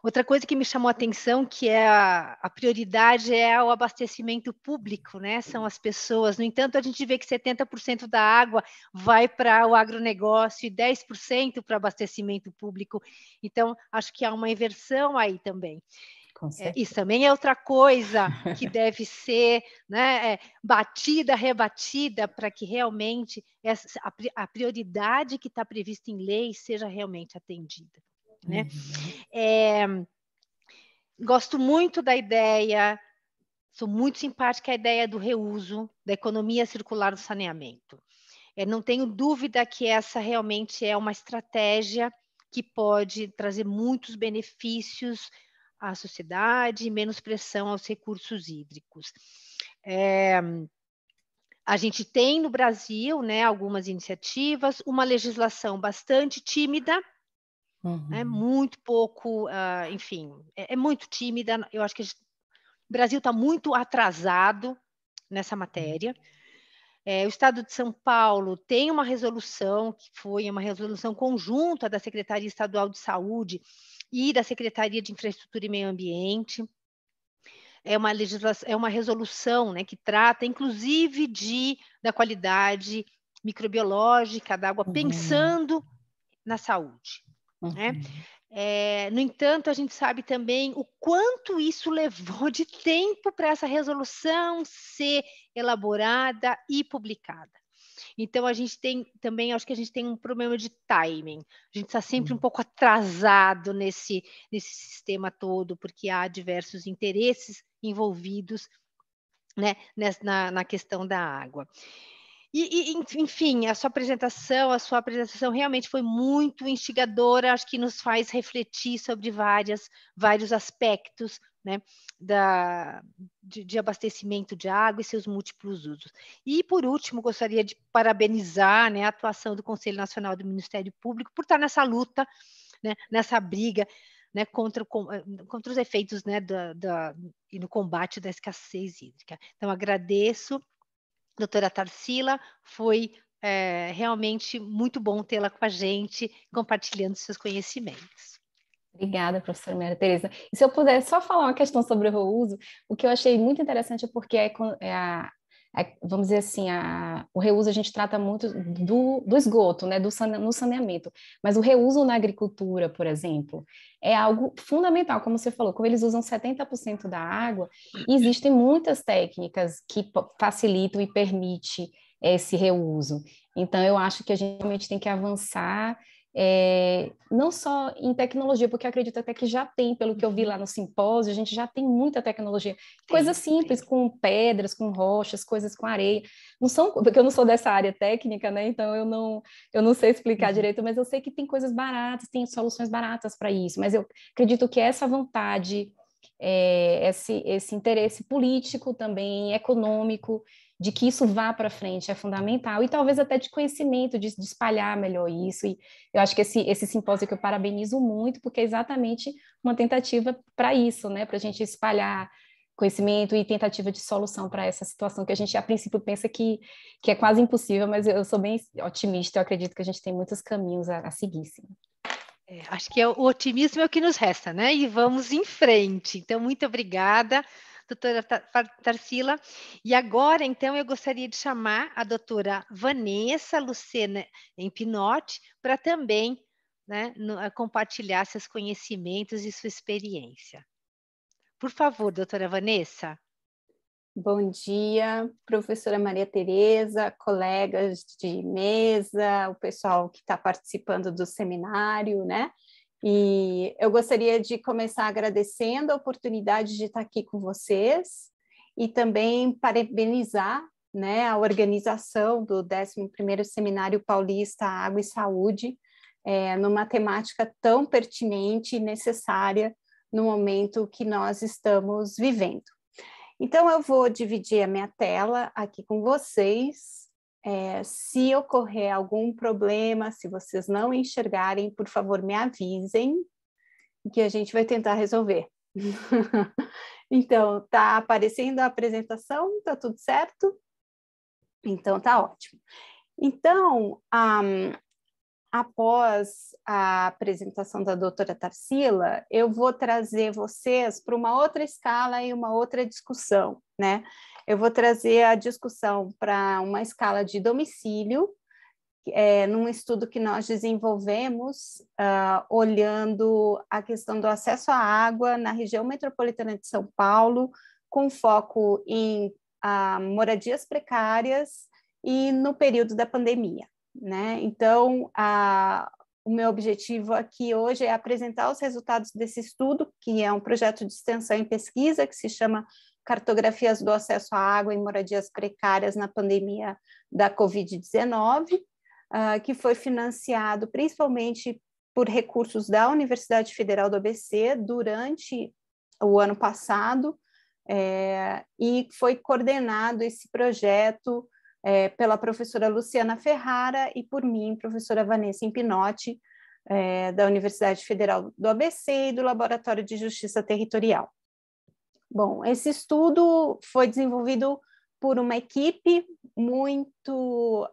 Outra coisa que me chamou a atenção, que é a prioridade é o abastecimento público, né? São as pessoas. No entanto, a gente vê que 70% da água vai para o agronegócio e 10% para o abastecimento público. Então, acho que há uma inversão aí também. Isso também é outra coisa que deve ser, né, batida, rebatida, para que realmente a prioridade que está prevista em lei seja realmente atendida. Né? Gosto muito da ideia, sou muito simpática à ideia do reuso, da economia circular do saneamento. Não tenho dúvida que essa realmente é uma estratégia que pode trazer muitos benefícios à sociedade e menos pressão aos recursos hídricos. A gente tem no Brasil, né, algumas iniciativas, uma legislação bastante tímida, muito pouco, enfim, é muito tímida. Eu acho que o Brasil está muito atrasado nessa matéria. O Estado de São Paulo tem uma resolução, que foi uma resolução conjunta da Secretaria Estadual de Saúde e da Secretaria de Infraestrutura e Meio Ambiente. É uma resolução, né, que trata, inclusive, da qualidade microbiológica da água, pensando na saúde. Né? No entanto, a gente sabe também o quanto isso levou de tempo para essa resolução ser elaborada e publicada. Então, a gente tem também, acho que a gente tem um problema de timing. A gente está sempre um pouco atrasado nesse sistema todo, porque há diversos interesses envolvidos, né, na questão da água. Enfim, a sua apresentação realmente foi muito instigadora, acho que nos faz refletir sobre vários aspectos, né, de abastecimento de água e seus múltiplos usos. E, por último, gostaria de parabenizar, né, a atuação do Conselho Nacional do Ministério Público por estar nessa luta, né, nessa briga, né, contra os efeitos, né, e no combate da escassez hídrica. Então, agradeço. Doutora Tarsila, foi realmente muito bom tê-la com a gente, compartilhando seus conhecimentos. Obrigada, professora Maria Tereza. E se eu puder só falar uma questão sobre o reuso, o que eu achei muito interessante é porque vamos dizer assim, o reuso a gente trata muito do esgoto, né, no saneamento, mas o reuso na agricultura, por exemplo, é algo fundamental, como você falou, como eles usam 70% da água, existem muitas técnicas que facilitam e permitem esse reuso. Então, eu acho que a gente realmente tem que avançar não só em tecnologia, porque eu acredito até que já tem, pelo que eu vi lá no simpósio, a gente já tem muita tecnologia, coisas simples, com pedras, com rochas, coisas com areia, não são, porque eu não sou dessa área técnica, né, então eu não sei explicar direito, mas eu sei que tem coisas baratas, tem soluções baratas para isso, mas eu acredito que essa vontade, esse interesse político também, econômico, de que isso vá para frente é fundamental, e talvez até de conhecimento, de espalhar melhor isso, e eu acho que esse simpósio que eu parabenizo muito, porque é exatamente uma tentativa para isso, né, para a gente espalhar conhecimento e tentativa de solução para essa situação que a gente a princípio pensa que é quase impossível, mas eu sou bem otimista, eu acredito que a gente tem muitos caminhos a seguir, sim. Acho que o otimismo é o que nos resta, né? E vamos em frente. Então, muito obrigada, doutora Tarsila. E agora, então, eu gostaria de chamar a doutora Vanessa Lucena Empinotti para também, né, compartilhar seus conhecimentos e sua experiência. Por favor, doutora Vanessa. Bom dia, professora Maria Tereza, colegas de mesa, o pessoal que está participando do seminário, né? E eu gostaria de começar agradecendo a oportunidade de estar aqui com vocês e também parabenizar, né, a organização do 11º Seminário Paulista Água e Saúde, numa temática tão pertinente e necessária no momento que nós estamos vivendo. Então, eu vou dividir a minha tela aqui com vocês. Se ocorrer algum problema, se vocês não enxergarem, por favor, me avisem, que a gente vai tentar resolver. Então, tá aparecendo a apresentação? Tá tudo certo? Então, tá ótimo. Então, após a apresentação da doutora Tarsila, eu vou trazer vocês para uma outra escala e uma outra discussão, né? Eu vou trazer a discussão para uma escala de domicílio, num estudo que nós desenvolvemos, olhando a questão do acesso à água na região metropolitana de São Paulo, com foco em moradias precárias e no período da pandemia, né? Então, o meu objetivo aqui hoje é apresentar os resultados desse estudo, que é um projeto de extensão e pesquisa que se chama Cartografias do Acesso à Água em Moradias Precárias na Pandemia da Covid-19, que foi financiado principalmente por recursos da Universidade Federal do ABC durante o ano passado, e foi coordenado esse projeto pela professora Luciana Ferrara e por mim, professora Vanessa Empinotti, da Universidade Federal do ABC e do Laboratório de Justiça Territorial. Bom, esse estudo foi desenvolvido por uma equipe muito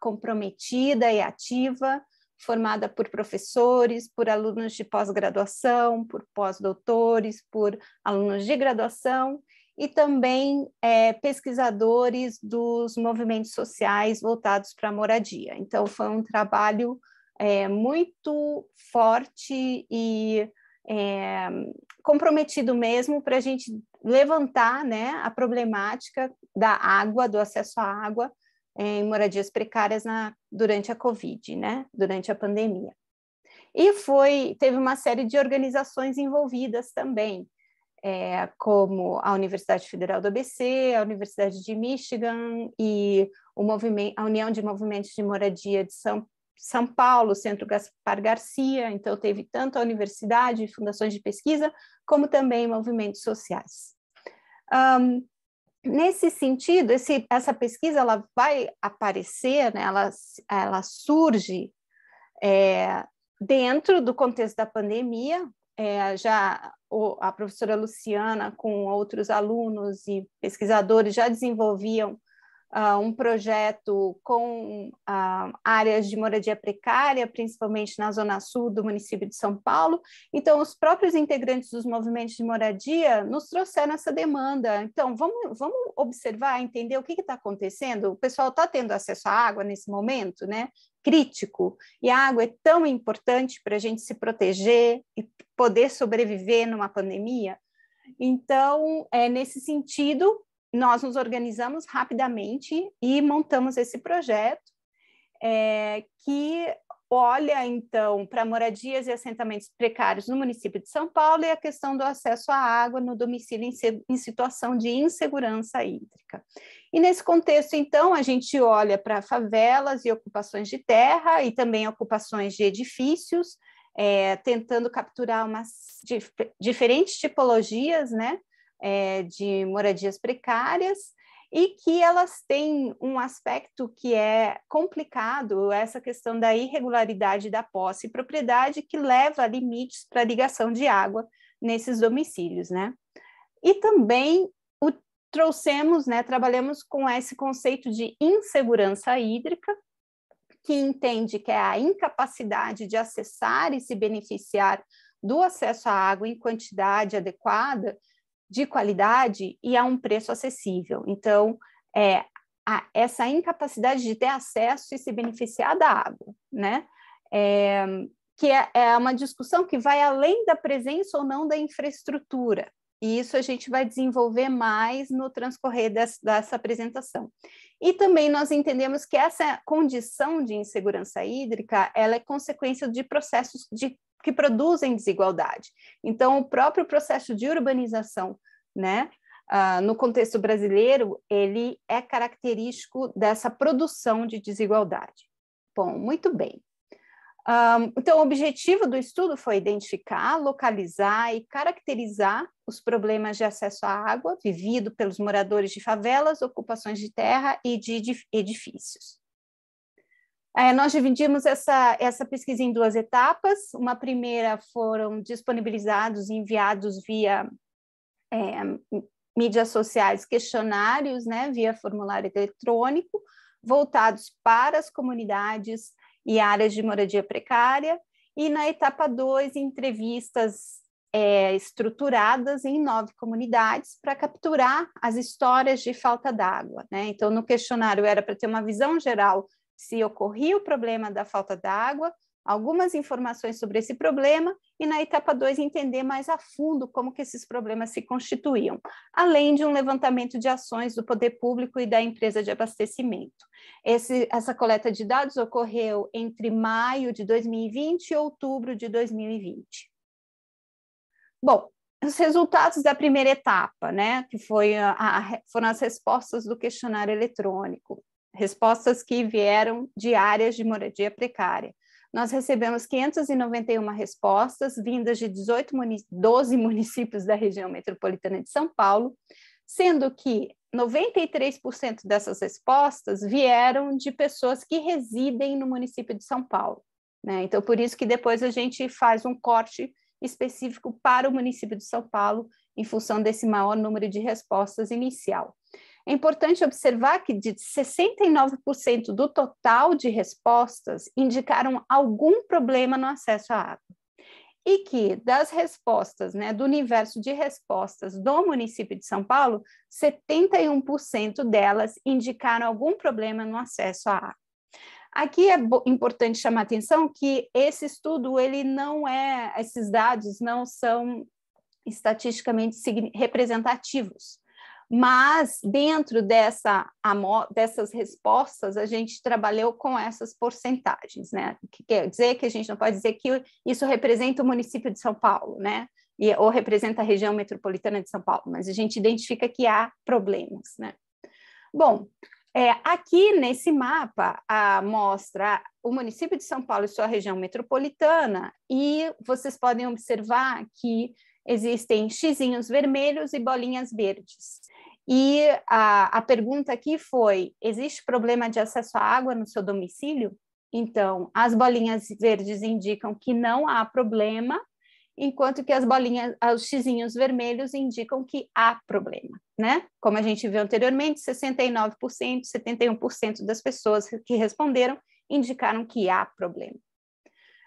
comprometida e ativa, formada por professores, por alunos de pós-graduação, por pós-doutores, por alunos de graduação, e também pesquisadores dos movimentos sociais voltados para a moradia. Então, foi um trabalho muito forte e comprometido mesmo para a gente levantar, né, a problemática da água, do acesso à água em moradias precárias durante a Covid, né, durante a pandemia. E teve uma série de organizações envolvidas também, como a Universidade Federal do ABC, a Universidade de Michigan e a União de Movimentos de Moradia de São Paulo, Centro Gaspar Garcia. Então, teve tanto a universidade, fundações de pesquisa, como também movimentos sociais. Nesse sentido, essa pesquisa ela vai aparecer, né, ela surge dentro do contexto da pandemia. Já a professora Luciana, com outros alunos e pesquisadores, já desenvolviam um projeto com áreas de moradia precária, principalmente na zona sul do município de São Paulo. Então, os próprios integrantes dos movimentos de moradia nos trouxeram essa demanda. Então, vamos observar, entender o que está acontecendo. O pessoal está tendo acesso à água nesse momento, né? Crítico, e a água é tão importante para a gente se proteger e poder sobreviver numa pandemia. Então, nesse sentido, nós nos organizamos rapidamente e montamos esse projeto que olha, então, para moradias e assentamentos precários no município de São Paulo e a questão do acesso à água no domicílio em situação de insegurança hídrica. E nesse contexto, então, a gente olha para favelas e ocupações de terra e também ocupações de edifícios, tentando capturar diferentes tipologias, né, de moradias precárias, e que elas têm um aspecto que é complicado, essa questão da irregularidade da posse e propriedade, que leva a limites para a ligação de água nesses domicílios, né? E também trouxemos, né, trabalhamos com esse conceito de insegurança hídrica, que entende que é a incapacidade de acessar e se beneficiar do acesso à água em quantidade adequada, de qualidade e a um preço acessível. Então, essa incapacidade de ter acesso e se beneficiar da água, né? Que é uma discussão que vai além da presença ou não da infraestrutura, e isso a gente vai desenvolver mais no transcorrer dessa apresentação. E também nós entendemos que essa condição de insegurança hídrica, ela é consequência de processos que produzem desigualdade. Então, o próprio processo de urbanização, né, no contexto brasileiro, ele é característico dessa produção de desigualdade. Bom, muito bem. Então, o objetivo do estudo foi identificar, localizar e caracterizar os problemas de acesso à água vivido pelos moradores de favelas, ocupações de terra e de edifícios. Nós dividimos essa pesquisa em duas etapas. Uma primeira foram disponibilizados e enviados via mídias sociais questionários, né, via formulário eletrônico, voltados para as comunidades e áreas de moradia precária. E na etapa 2, entrevistas estruturadas em 9 comunidades para capturar as histórias de falta d'água, né? Então, no questionário era para ter uma visão geral se ocorria o problema da falta d'água, algumas informações sobre esse problema, e na etapa 2 entender mais a fundo como que esses problemas se constituíam, além de um levantamento de ações do poder público e da empresa de abastecimento. Essa coleta de dados ocorreu entre maio de 2020 e outubro de 2020. Bom, os resultados da primeira etapa, né, que foram as respostas do questionário eletrônico, respostas que vieram de áreas de moradia precária. Nós recebemos 591 respostas, vindas de 12 municípios da região metropolitana de São Paulo, sendo que 93% dessas respostas vieram de pessoas que residem no município de São Paulo, né? Então, por isso que depois a gente faz um corte específico para o município de São Paulo, em função desse maior número de respostas inicial. É importante observar que de 69% do total de respostas indicaram algum problema no acesso à água. E que das respostas, né, do universo de respostas do município de São Paulo, 71% delas indicaram algum problema no acesso à água. Aqui é importante chamar a atenção que esse estudo, esses dados não são estatisticamente representativos. Mas, dentro dessas respostas, a gente trabalhou com essas porcentagens, né? Que quer dizer que a gente não pode dizer que isso representa o município de São Paulo, né? Ou representa a região metropolitana de São Paulo, mas a gente identifica que há problemas, né? Bom, aqui nesse mapa mostra o município de São Paulo e sua região metropolitana, e vocês podem observar que existem xizinhos vermelhos e bolinhas verdes. E a pergunta aqui foi: existe problema de acesso à água no seu domicílio? Então, as bolinhas verdes indicam que não há problema, enquanto que as bolinhas, os xizinhos vermelhos indicam que há problema, né? Como a gente viu anteriormente, 69%, 71% das pessoas que responderam indicaram que há problema.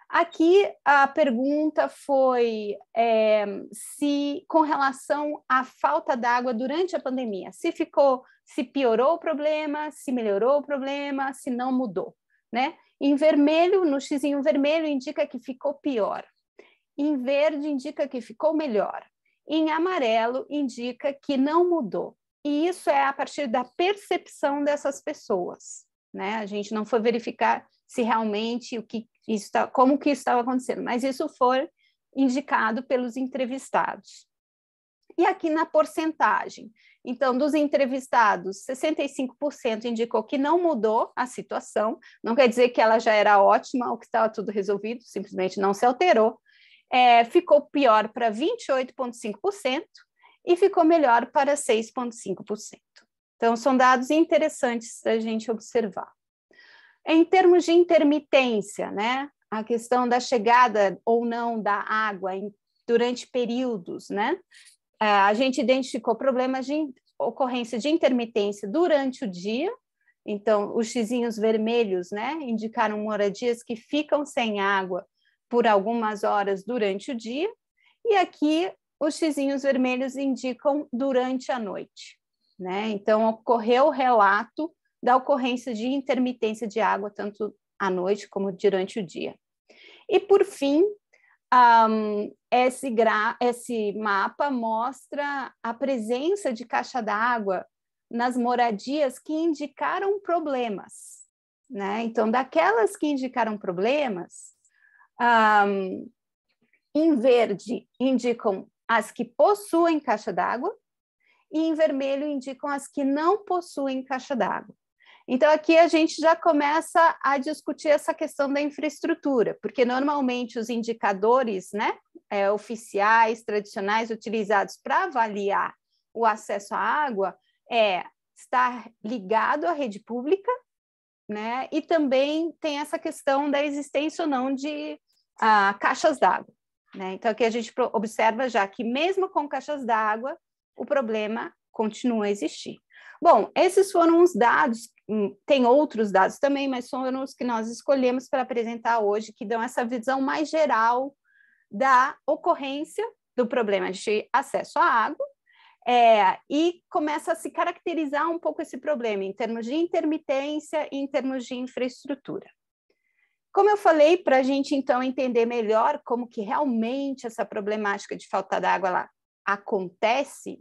Aqui a pergunta foi se com relação à falta d'água durante a pandemia, se piorou o problema, se melhorou o problema, se não mudou, né? Em vermelho, no xizinho vermelho, indica que ficou pior. Em verde, indica que ficou melhor. Em amarelo, indica que não mudou. E isso é a partir da percepção dessas pessoas, né? A gente não foi verificar se realmente como que isso estava acontecendo, mas isso foi indicado pelos entrevistados. E aqui na porcentagem, então, dos entrevistados, 65% indicou que não mudou a situação, não quer dizer que ela já era ótima ou que estava tudo resolvido, simplesmente não se alterou. Ficou pior para 28,5% e ficou melhor para 6,5%. Então, são dados interessantes da gente observar. Em termos de intermitência, né, a questão da chegada ou não da água durante períodos, né, a gente identificou problemas de ocorrência de intermitência durante o dia. Então, os xizinhos vermelhos, né, indicaram moradias que ficam sem água por algumas horas durante o dia, e aqui os xizinhos vermelhos indicam durante a noite, né? Então, ocorreu o relato da ocorrência de intermitência de água, tanto à noite como durante o dia. E, por fim, esse mapa mostra a presença de caixa d'água nas moradias que indicaram problemas, né? Então, daquelas que indicaram problemas, em verde indicam as que possuem caixa d'água e em vermelho indicam as que não possuem caixa d'água. Então, aqui a gente já começa a discutir essa questão da infraestrutura, porque normalmente os indicadores, né, oficiais, tradicionais, utilizados para avaliar o acesso à água estar ligado à rede pública, né, e também tem essa questão da existência ou não de caixas d'água, né? Então, aqui a gente observa já que mesmo com caixas d'água, o problema continua a existir. Bom, esses foram os dados, tem outros dados também, mas foram os que nós escolhemos para apresentar hoje, que dão essa visão mais geral da ocorrência do problema de acesso à água, e começa a se caracterizar um pouco esse problema em termos de intermitência e em termos de infraestrutura. Como eu falei, para a gente, então, entender melhor como que realmente essa problemática de falta d'água lá acontece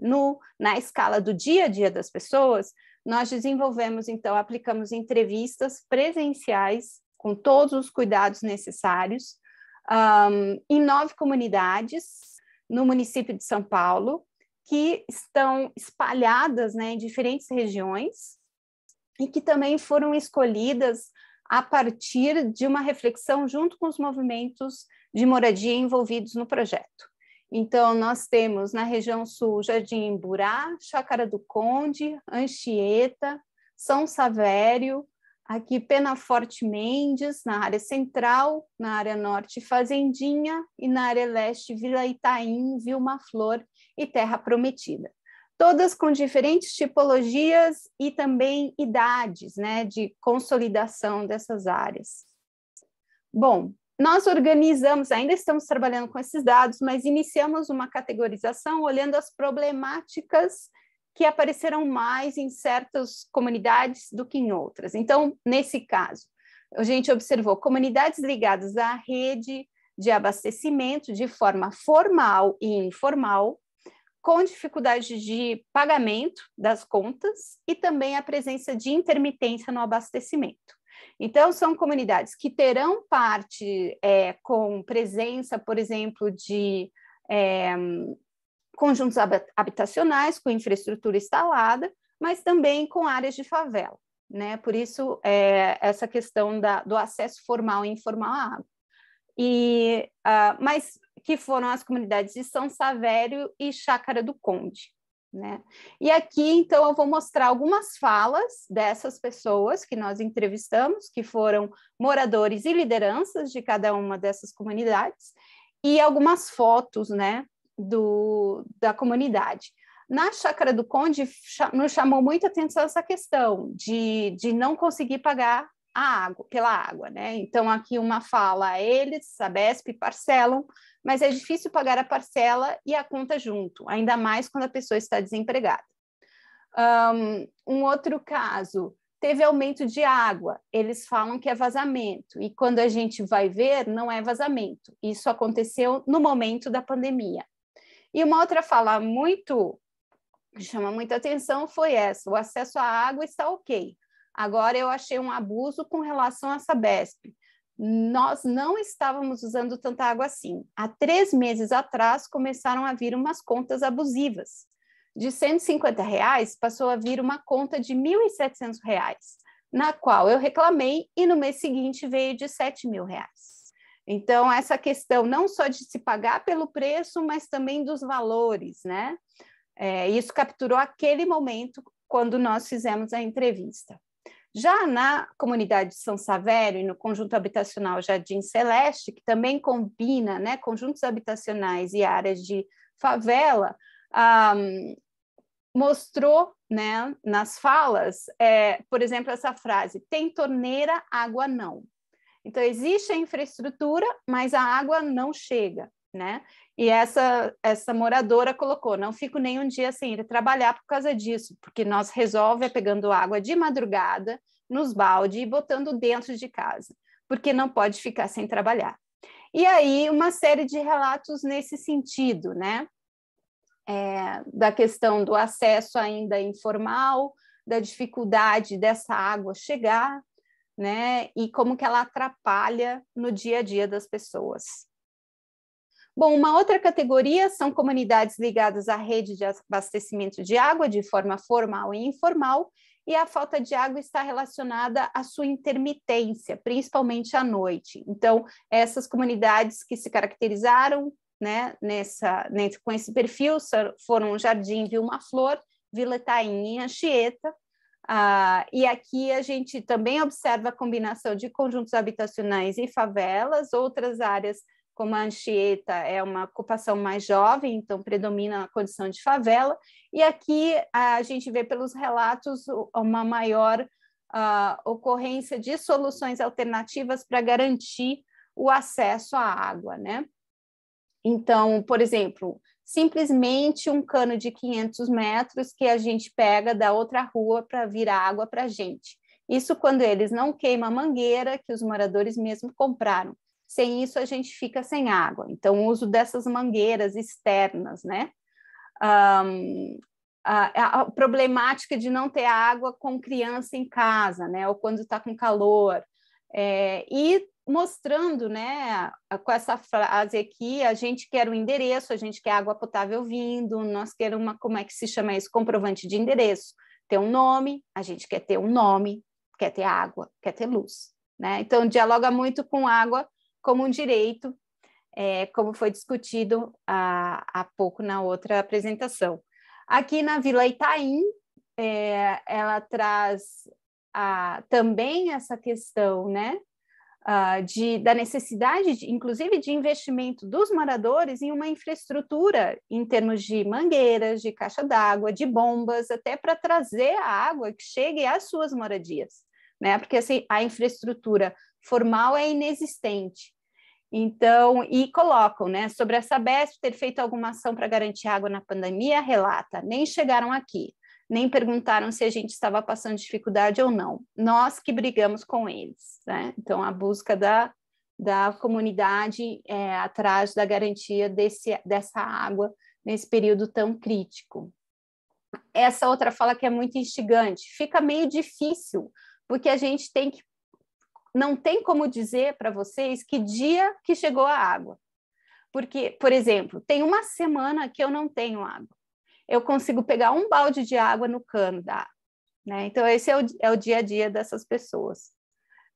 na escala do dia a dia das pessoas, nós desenvolvemos, então, aplicamos entrevistas presenciais com todos os cuidados necessários em 9 comunidades no município de São Paulo, que estão espalhadas, né, em diferentes regiões e que também foram escolhidas a partir de uma reflexão junto com os movimentos de moradia envolvidos no projeto. Então, nós temos na região sul Jardim Emburá, Chácara do Conde, Anchieta, São Savério, aqui Penaforte Mendes, na área central, na área norte Fazendinha e na área leste Vila Itaim, Vilma Flor e Terra Prometida. Todas com diferentes tipologias e também idades, né, de consolidação dessas áreas. Bom, nós organizamos, ainda estamos trabalhando com esses dados, mas iniciamos uma categorização olhando as problemáticas que apareceram mais em certas comunidades do que em outras. Então, nesse caso, a gente observou comunidades ligadas à rede de abastecimento de forma formal e informal, com dificuldade de pagamento das contas e também a presença de intermitência no abastecimento. Então, são comunidades que terão parte com presença, por exemplo, de conjuntos habitacionais com infraestrutura instalada, mas também com áreas de favela, né? Por isso, essa questão do acesso formal e informal à água. Mas que foram as comunidades de São Savério e Chácara do Conde, né? E aqui, então, eu vou mostrar algumas falas dessas pessoas que nós entrevistamos, que foram moradores e lideranças de cada uma dessas comunidades, e algumas fotos, né, da comunidade. Na Chácara do Conde, nos chamou muita atenção essa questão de não conseguir pagar pela água, né? Então, aqui uma fala, eles, Sabesp, parcelam, mas é difícil pagar a parcela e a conta junto, ainda mais quando a pessoa está desempregada. Um outro caso, teve aumento de água, eles falam que é vazamento, e quando a gente vai ver, não é vazamento. Isso aconteceu no momento da pandemia. E uma outra fala que chama muita atenção foi essa: o acesso à água está ok. Agora eu achei um abuso com relação à Sabesp. Nós não estávamos usando tanta água assim. Há 3 meses atrás começaram a vir umas contas abusivas. De R$150 passou a vir uma conta de R$1.700, na qual eu reclamei e no mês seguinte veio de R$7.000. Então, essa questão não só de se pagar pelo preço, mas também dos valores, né? Isso capturou aquele momento quando nós fizemos a entrevista. Já na comunidade de São Savério e no conjunto habitacional Jardim Celeste, que também combina, né, conjuntos habitacionais e áreas de favela, mostrou, né, nas falas, por exemplo, essa frase: tem torneira, água não. Então, existe a infraestrutura, mas a água não chega, né? E essa moradora colocou: não fico nem um dia sem ir trabalhar por causa disso, porque nós resolve pegando água de madrugada nos baldes e botando dentro de casa, porque não pode ficar sem trabalhar. E aí, uma série de relatos nesse sentido, né? Da questão do acesso ainda informal, da dificuldade dessa água chegar, né? E como que ela atrapalha no dia a dia das pessoas. Bom, uma outra categoria são comunidades ligadas à rede de abastecimento de água de forma formal e informal, e a falta de água está relacionada à sua intermitência, principalmente à noite. Então, essas comunidades que se caracterizaram, né, com esse perfil foram o Jardim Vilma Flor, Vila Itaim e Anchieta. E aqui a gente também observa a combinação de conjuntos habitacionais e favelas. Outras áreas, como a Anchieta, é uma ocupação mais jovem, então predomina a condição de favela. E aqui a gente vê pelos relatos uma maior ocorrência de soluções alternativas para garantir o acesso à água, né? Então, por exemplo, simplesmente um cano de 500 metros que a gente pega da outra rua para virar água para a gente. Isso quando eles não queimam a mangueira que os moradores mesmo compraram. Sem isso, a gente fica sem água. Então, o uso dessas mangueiras externas, né? A problemática de não ter água com criança em casa, né? Ou quando está com calor. E mostrando, né, com essa frase aqui: a gente quer o endereço, a gente quer água potável vindo, nós queremos como é que se chama isso? Comprovante de endereço. Ter um nome, a gente quer ter um nome, quer ter água, quer ter luz, né? Então, dialoga muito com água como um direito, como foi discutido há pouco na outra apresentação. Aqui na Vila Itaim, ela traz também essa questão, né, da necessidade, inclusive, de investimento dos moradores em uma infraestrutura em termos de mangueiras, de caixa d'água, de bombas, até para trazer a água que chegue às suas moradias, né? Porque assim, a infraestrutura formal é inexistente. Então, e colocam, né, sobre a Sabesp ter feito alguma ação para garantir água na pandemia, relata: nem chegaram aqui, nem perguntaram se a gente estava passando dificuldade ou não. Nós que brigamos com eles, né? Então, a busca da comunidade atrás da garantia dessa água nesse período tão crítico. Essa outra fala que é muito instigante: fica meio difícil, porque a gente não tem como dizer para vocês que dia que chegou a água. Porque, por exemplo, tem uma semana que eu não tenho água. Eu consigo pegar um balde de água no cano da água, né? Então, esse é o dia a dia dessas pessoas.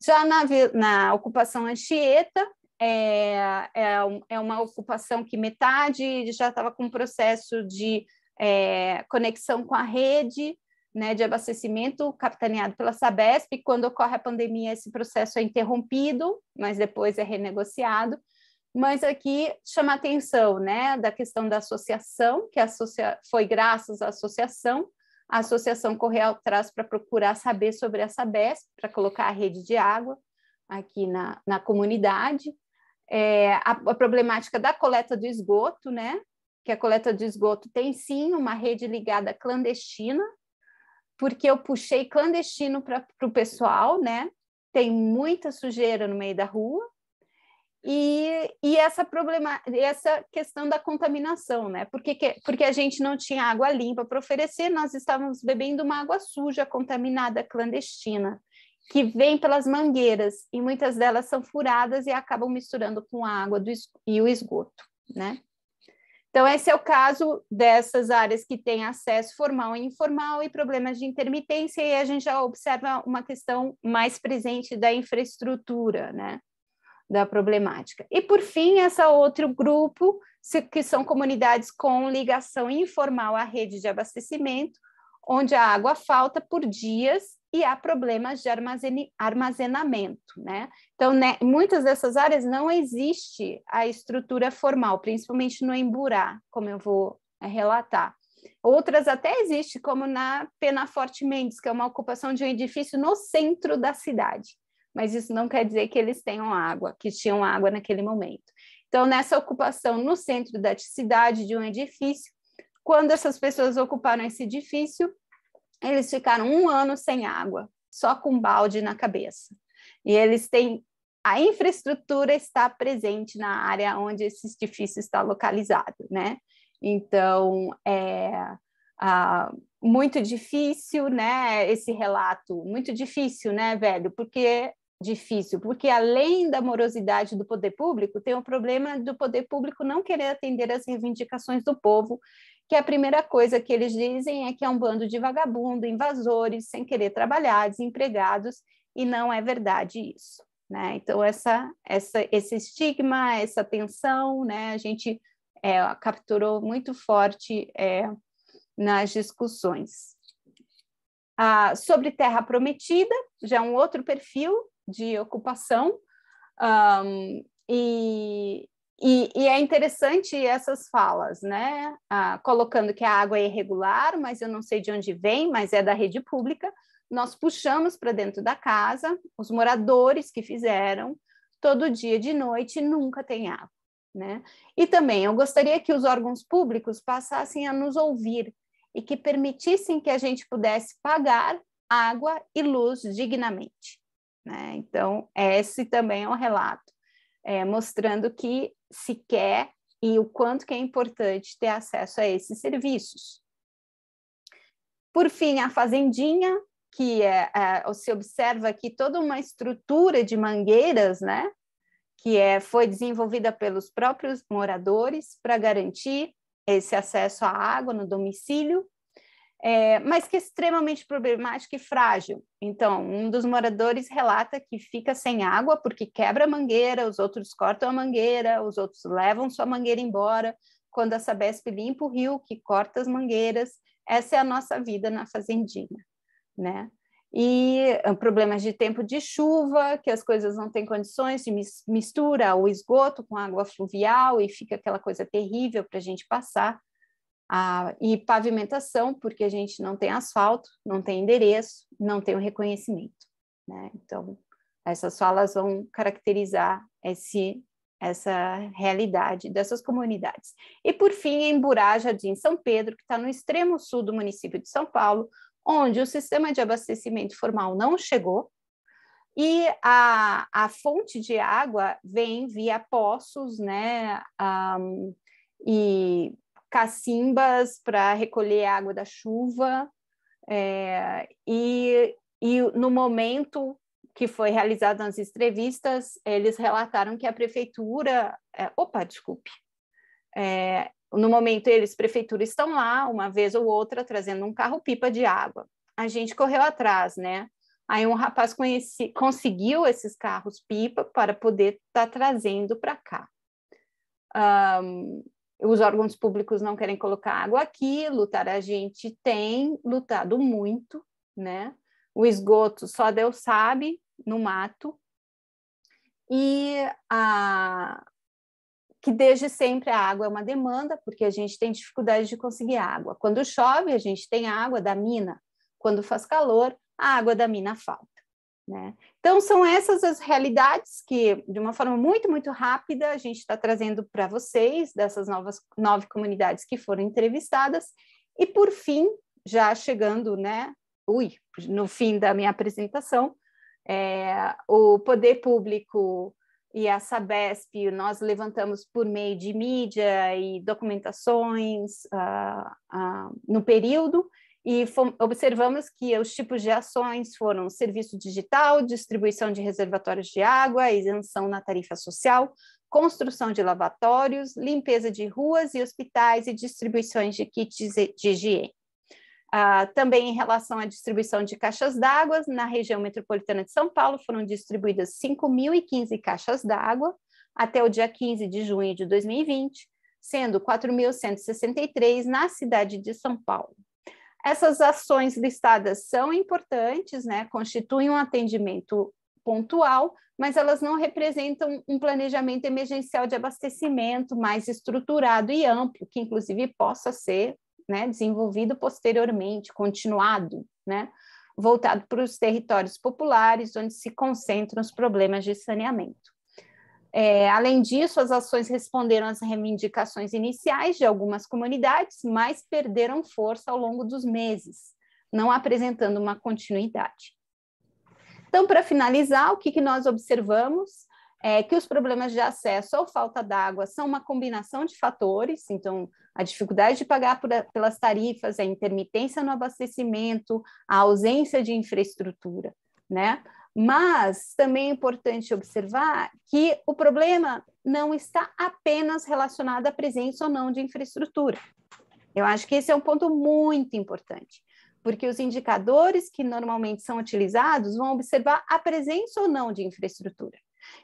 Já na ocupação Anchieta, é uma ocupação que metade já estava com um processo de conexão com a rede, né, de abastecimento capitaneado pela Sabesp. Quando ocorre a pandemia, esse processo é interrompido, mas depois é renegociado. Mas aqui chama a atenção, né, da questão da associação, que foi graças à associação. A associação correu atrás para procurar saber sobre a Sabesp, para colocar a rede de água aqui na comunidade. A problemática da coleta do esgoto, né, que a coleta do esgoto tem sim uma rede ligada clandestina, porque eu puxei clandestino para o pessoal, né, tem muita sujeira no meio da rua, e essa questão da contaminação, né? Porque a gente não tinha água limpa para oferecer, nós estávamos bebendo uma água suja, contaminada, clandestina, que vem pelas mangueiras, e muitas delas são furadas e acabam misturando com a água e o esgoto, né? Então, esse é o caso dessas áreas que têm acesso formal e informal e problemas de intermitência, e a gente já observa uma questão mais presente da infraestrutura, né? Da problemática. E, por fim, esse outro grupo, que são comunidades com ligação informal à rede de abastecimento, onde a água falta por dias e há problemas de armazenamento, né? Então, né, muitas dessas áreas não existe a estrutura formal, principalmente no Emburá, como eu vou relatar. Outras até existem, como na Penaforte Mendes, que é uma ocupação de um edifício no centro da cidade. Mas isso não quer dizer que eles tenham água, que tinham água naquele momento. Então, nessa ocupação no centro da cidade de um edifício, quando essas pessoas ocuparam esse edifício, eles ficaram 1 ano sem água, só com balde na cabeça. E eles têm... A infraestrutura está presente na área onde esse edifício está localizado, né? Então, muito difícil, né? Esse relato, muito difícil, né, velho? Porque além da morosidade do poder público, tem o problema do poder público não querer atender às reivindicações do povo, que a primeira coisa que eles dizem é que é um bando de vagabundo, invasores, sem querer trabalhar, desempregados, e não é verdade isso, né? Então, esse estigma, essa tensão, né, a gente capturou muito forte nas discussões. Sobre Terra Prometida, já um outro perfil de ocupação, e é interessante essas falas, né? Colocando que a água é irregular, mas eu não sei de onde vem, mas é da rede pública. Nós puxamos para dentro da casa, os moradores que fizeram, todo dia de noite, nunca tem água, né? E também eu gostaria que os órgãos públicos passassem a nos ouvir e que permitissem que a gente pudesse pagar água e luz dignamente, né? Então, esse também é um relato, mostrando que se quer e o quanto que é importante ter acesso a esses serviços. Por fim, a fazendinha, que se observa aqui toda uma estrutura de mangueiras, né? Que foi desenvolvida pelos próprios moradores para garantir esse acesso à água no domicílio, mas que é extremamente problemático e frágil. Então, um dos moradores relata que fica sem água porque quebra a mangueira, os outros cortam a mangueira, os outros levam sua mangueira embora, quando a Sabesp limpa o rio, que corta as mangueiras. Essa é a nossa vida na fazendinha, né? E problemas de tempo de chuva, que as coisas não têm condições de mistura o esgoto com água fluvial e fica aquela coisa terrível para a gente passar. E pavimentação, porque a gente não tem asfalto, não tem endereço, não tem o reconhecimento, né? Então, essas falas vão caracterizar essa realidade dessas comunidades. E, por fim, Emburá, Jardim São Pedro, que está no extremo sul do município de São Paulo, onde o sistema de abastecimento formal não chegou, e a fonte de água vem via poços, né? E cacimbas para recolher a água da chuva, e no momento que foi realizado nas entrevistas, eles relataram que a prefeitura... no momento, prefeitura, estão lá, uma vez ou outra, trazendo um carro-pipa de água. A gente correu atrás, né? Aí um rapaz conseguiu esses carros-pipa para poder estar trazendo para cá. Os órgãos públicos não querem colocar água aqui, lutar a gente tem lutado muito, né? O esgoto só Deus sabe, no mato. E que desde sempre a água é uma demanda, porque a gente tem dificuldade de conseguir água. Quando chove, a gente tem a água da mina. Quando faz calor, a água da mina falta, né? Então, são essas as realidades que, de uma forma muito, muito rápida, a gente está trazendo para vocês, dessas 9 comunidades que foram entrevistadas. E, por fim, já chegando, né, no fim da minha apresentação, o Poder Público e a Sabesp, nós levantamos por meio de mídia e documentações no período, e observamos que os tipos de ações foram serviço digital, distribuição de reservatórios de água, isenção na tarifa social, construção de lavatórios, limpeza de ruas e hospitais e distribuições de kits de higiene. Também em relação à distribuição de caixas d'água, na região metropolitana de São Paulo foram distribuídas 5.015 caixas d'água até o dia 15 de junho de 2020, sendo 4.163 na cidade de São Paulo. Essas ações listadas são importantes, né? Constituem um atendimento pontual, mas elas não representam um planejamento emergencial de abastecimento mais estruturado e amplo, que inclusive possa ser, né, desenvolvido posteriormente, continuado, né, voltado para os territórios populares, onde se concentram os problemas de saneamento. Além disso, as ações responderam às reivindicações iniciais de algumas comunidades, mas perderam força ao longo dos meses, não apresentando uma continuidade. Então, para finalizar, o que nós observamos é que os problemas de acesso ou falta d'água são uma combinação de fatores, então, a dificuldade de pagar pelas tarifas, a intermitência no abastecimento, a ausência de infraestrutura, né? Mas também é importante observar que o problema não está apenas relacionado à presença ou não de infraestrutura. Eu acho que esse é um ponto muito importante, porque os indicadores que normalmente são utilizados vão observar a presença ou não de infraestrutura.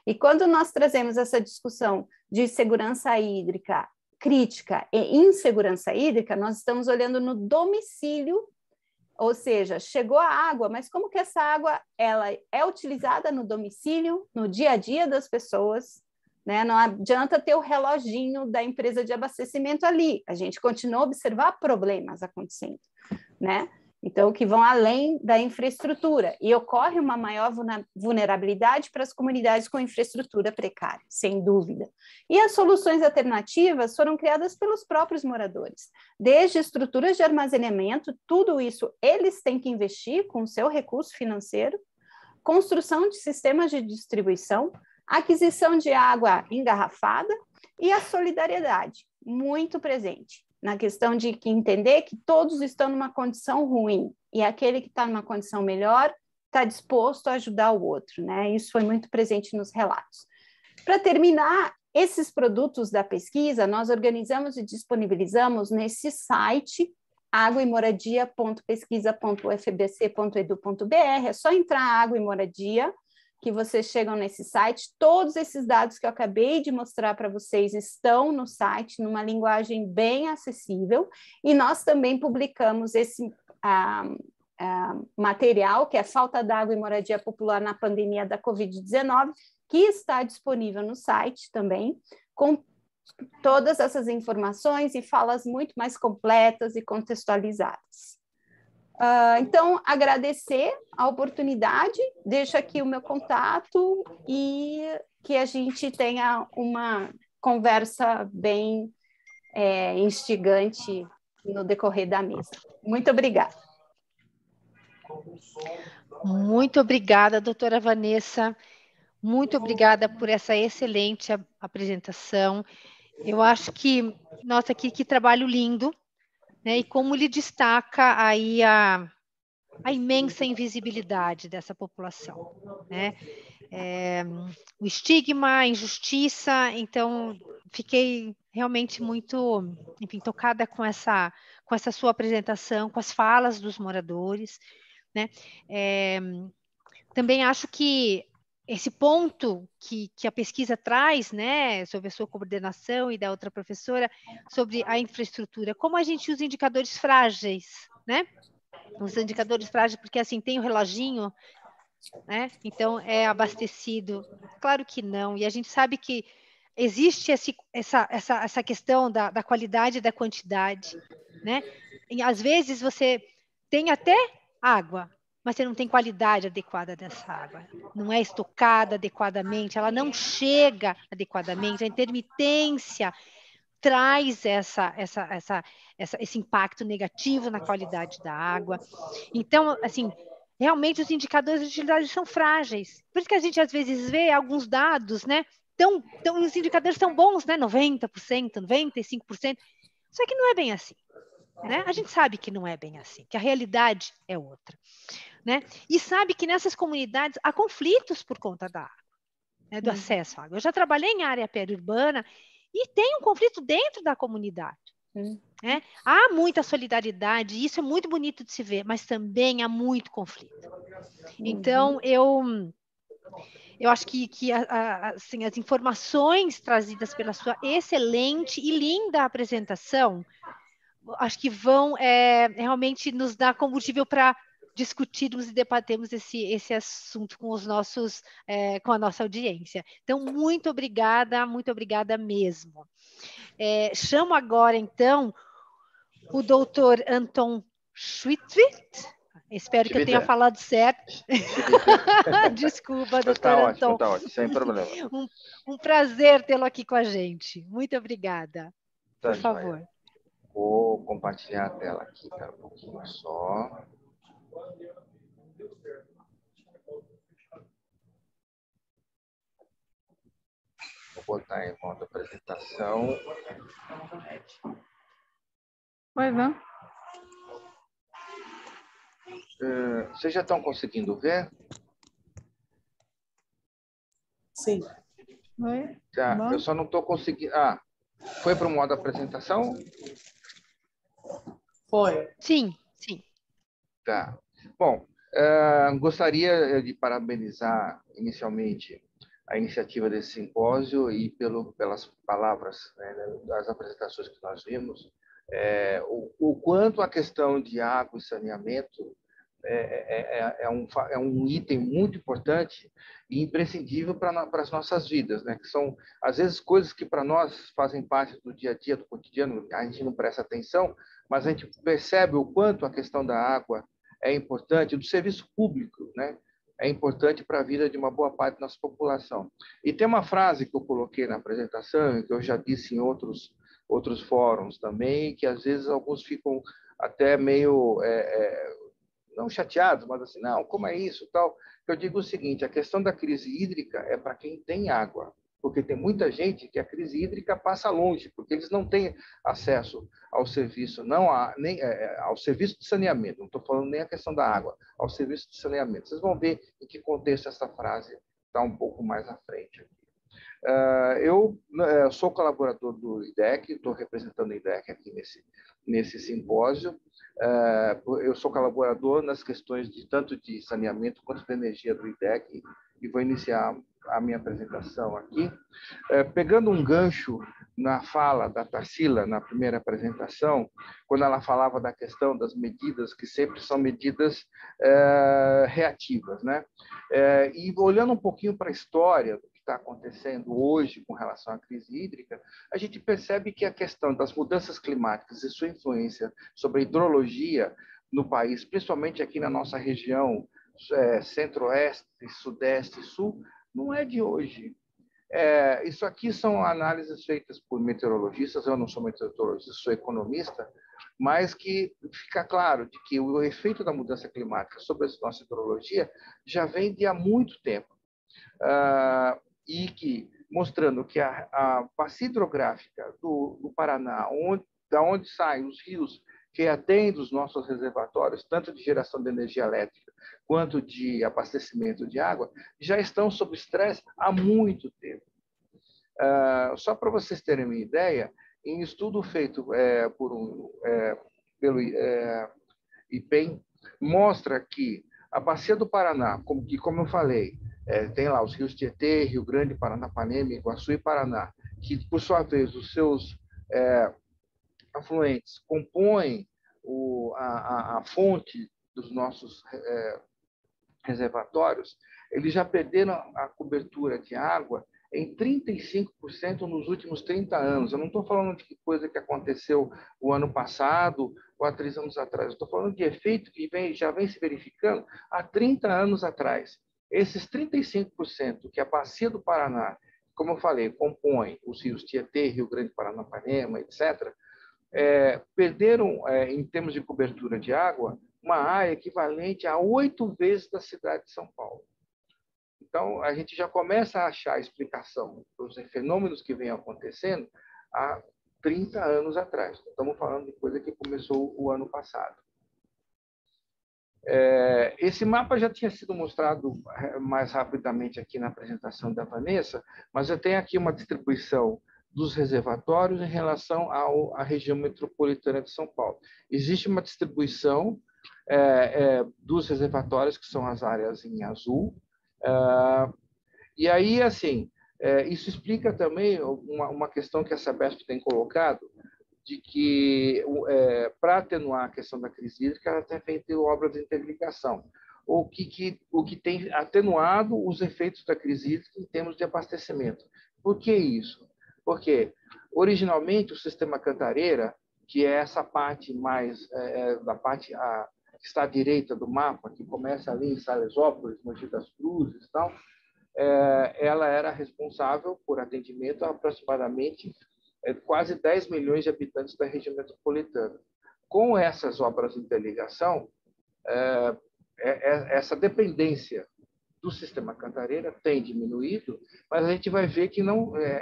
E quando nós trazemos essa discussão de segurança hídrica crítica e insegurança hídrica, nós estamos olhando no domicílio. Ou seja, chegou a água, mas como que essa água ela é utilizada no domicílio, no dia a dia das pessoas, né? Não adianta ter o reloginho da empresa de abastecimento ali, a gente continua a observar problemas acontecendo, né? Então, que vão além da infraestrutura, e ocorre uma maior vulnerabilidade para as comunidades com infraestrutura precária, sem dúvida. E as soluções alternativas foram criadas pelos próprios moradores, desde estruturas de armazenamento, tudo isso eles têm que investir com o seu recurso financeiro, construção de sistemas de distribuição, aquisição de água engarrafada e a solidariedade, muito presente, na questão de entender que todos estão numa condição ruim e aquele que está numa condição melhor está disposto a ajudar o outro, né? Isso foi muito presente nos relatos. Para terminar, esses produtos da pesquisa nós organizamos e disponibilizamos nesse site aguaemoradia.pesquisa.ufbc.edu.br. É só entrar Água e Moradia que vocês chegam nesse site. Todos esses dados que eu acabei de mostrar para vocês estão no site, numa linguagem bem acessível, e nós também publicamos esse material, que é Falta d'Água e Moradia Popular na Pandemia da Covid-19, que está disponível no site também, com todas essas informações e falas muito mais completas e contextualizadas. Então, agradecer a oportunidade, deixo aqui o meu contato e que a gente tenha uma conversa bem instigante no decorrer da mesa. Muito obrigada. Muito obrigada, doutora Vanessa. Muito obrigada por essa excelente apresentação. Eu acho que, nossa, que trabalho lindo, né? E como ele destaca aí a imensa invisibilidade dessa população, né? O estigma, a injustiça, então fiquei realmente muito, enfim, tocada com essa sua apresentação, com as falas dos moradores, né? Também acho que esse ponto que a pesquisa traz, né, sobre a sua coordenação e da outra professora, sobre a infraestrutura, como a gente usa indicadores frágeis, né? Os indicadores frágeis, porque assim, tem o reloginho, né? Então é abastecido. Claro que não, e a gente sabe que existe essa questão da qualidade e da quantidade, né? E, às vezes você tem até água, mas você não tem qualidade adequada dessa água. Não é estocada adequadamente, ela não chega adequadamente, a intermitência traz esse impacto negativo na qualidade da água. Então, assim, realmente os indicadores de utilidade são frágeis. Por isso que a gente às vezes vê alguns dados, né? Os indicadores são bons, né? 90%, 95%. Só que não é bem assim. Né? A gente sabe que não é bem assim, que a realidade é outra. Né? E sabe que nessas comunidades há conflitos por conta da água, né? Do acesso à água. Eu já trabalhei em área periurbana e tem um conflito dentro da comunidade. Né? Há muita solidariedade, e isso é muito bonito de se ver, mas também há muito conflito. Então, eu acho que assim, as informações trazidas pela sua excelente e linda apresentação, acho que vão realmente nos dar combustível para discutirmos e debatermos esse assunto com com a nossa audiência. Então, muito obrigada mesmo. Chamo agora, então, o doutor Anton Schwittwitt. Espero que eu tenha falado certo. Desculpa, doutor Anton. Tá ótimo, sem problema. Um prazer tê-lo aqui com a gente. Muito obrigada. Por favor. Vou compartilhar a tela aqui, espera um pouquinho só. Vou botar em modo apresentação. Pois não. Vocês já estão conseguindo ver? Sim. Oi? Tá, eu só não estou conseguindo... foi para o modo apresentação? Foi. Sim. Tá. Bom, gostaria de parabenizar inicialmente a iniciativa desse simpósio e pelas palavras, né, das apresentações que nós vimos, o quanto a questão de água e saneamento é um item muito importante e imprescindível para as nossas vidas, né? Que são, às vezes, coisas que para nós fazem parte do dia a dia, do cotidiano, a gente não presta atenção, mas a gente percebe o quanto a questão da água é importante, do serviço público, né? É importante para a vida de uma boa parte da nossa população. E tem uma frase que eu coloquei na apresentação, que eu já disse em outros fóruns também, que às vezes alguns ficam até meio... não chateados, mas assim, não, como é isso, tal. Eu digo o seguinte, a questão da crise hídrica é para quem tem água, porque tem muita gente que a crise hídrica passa longe, porque eles não têm acesso ao serviço, nem ao serviço de saneamento, não estou falando nem a questão da água, ao serviço de saneamento. Vocês vão ver em que contexto essa frase está um pouco mais à frente aqui. Eu sou colaborador do IDEC, estou representando o IDEC aqui nesse simpósio. Eu sou colaborador nas questões tanto de saneamento quanto de energia do IDEC e vou iniciar a minha apresentação aqui. Pegando um gancho na fala da Tarsila, na primeira apresentação, quando ela falava da questão das medidas, que sempre são medidas reativas, né? E olhando um pouquinho para a história do que está acontecendo hoje com relação à crise hídrica, a gente percebe que a questão das mudanças climáticas e sua influência sobre a hidrologia no país, principalmente aqui na nossa região centro-oeste, sudeste e sul, não é de hoje. Isso aqui são análises feitas por meteorologistas, eu não sou meteorologista, sou economista, mas que fica claro de que o efeito da mudança climática sobre a nossa hidrologia já vem de há muito tempo. E que, mostrando que a bacia hidrográfica do Paraná, da onde saem os rios que atendem os nossos reservatórios, tanto de geração de energia elétrica quanto de abastecimento de água, já estão sob estresse há muito tempo. Só para vocês terem uma ideia, em estudo feito pelo IPEM, mostra que a bacia do Paraná, como eu falei, tem lá os rios Tietê, Rio Grande, Paranapanema, Iguaçu e Paraná, que, por sua vez, os seus afluentes compõem a fonte dos nossos reservatórios, eles já perderam a cobertura de água em 35% nos últimos 30 anos. Eu não estou falando de coisa que aconteceu o ano passado ou há 3 anos atrás. Eu estou falando de efeito que já vem se verificando há 30 anos atrás. Esses 35% que a bacia do Paraná, como eu falei, compõe os rios Tietê, Rio Grande, Paranapanema, etc., perderam, em termos de cobertura de água, uma área equivalente a 8 vezes da cidade de São Paulo. Então, a gente já começa a achar a explicação dos fenômenos que vêm acontecendo há 30 anos atrás. Estamos falando de coisa que começou o ano passado. Esse mapa já tinha sido mostrado mais rapidamente aqui na apresentação da Vanessa, mas eu tenho aqui uma distribuição dos reservatórios em relação à região metropolitana de São Paulo. Existe uma distribuição dos reservatórios, que são as áreas em azul, e aí, assim, isso explica também uma questão que a Sabesp tem colocado, de que, para atenuar a questão da crise hídrica, ela tem feito obras de interligação, o que tem atenuado os efeitos da crise hídrica em termos de abastecimento. Por que isso? Porque, originalmente, o sistema Cantareira, que é essa parte mais, da parte que está à direita do mapa, que começa ali em Salesópolis, Mogi das Cruzes e tal, ela era responsável por atendimento a aproximadamente quase 10 milhões de habitantes da região metropolitana. Com essas obras de interligação, essa dependência do sistema Cantareira tem diminuído, mas a gente vai ver que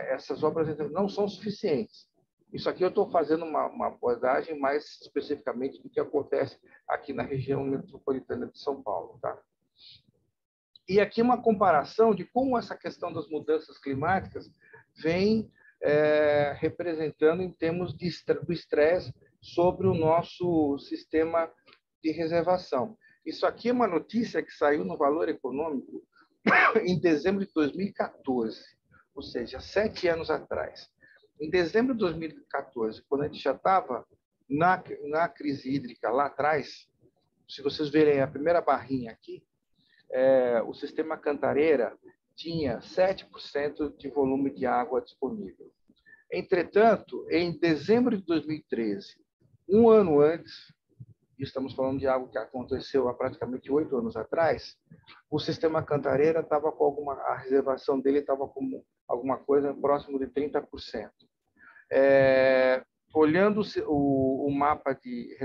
essas obras não são suficientes. Isso aqui eu estou fazendo uma abordagem mais especificamente do que acontece aqui na região metropolitana de São Paulo. Tá? E aqui uma comparação de como essa questão das mudanças climáticas vem representando em termos do estresse sobre o nosso sistema de reservação. Isso aqui é uma notícia que saiu no Valor Econômico em dezembro de 2014, ou seja, 7 anos atrás. Em dezembro de 2014, quando a gente já estava na crise hídrica lá atrás, se vocês verem a primeira barrinha aqui, o sistema Cantareira tinha 7% de volume de água disponível. Entretanto, em dezembro de 2013, um ano antes, estamos falando de algo que aconteceu há praticamente 8 anos atrás, o sistema Cantareira estava com a reservação dele estava com alguma coisa próximo de 30%. Olhando o mapa de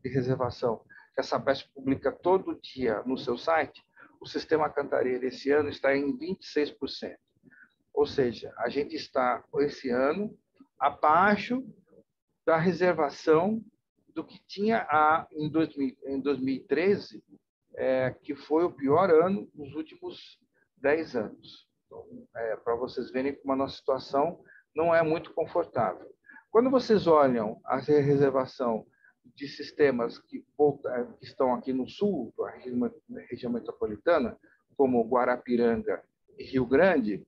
reservação que a Sabesp publica todo dia no seu site, o sistema Cantareira esse ano está em 26%. Ou seja, a gente está, esse ano, abaixo da reservação do que tinha em 2013, que foi o pior ano dos últimos 10 anos. Então, para vocês verem como a nossa situação não é muito confortável. Quando vocês olham a reservação de sistemas que estão aqui no sul, da região metropolitana, como Guarapiranga e Rio Grande,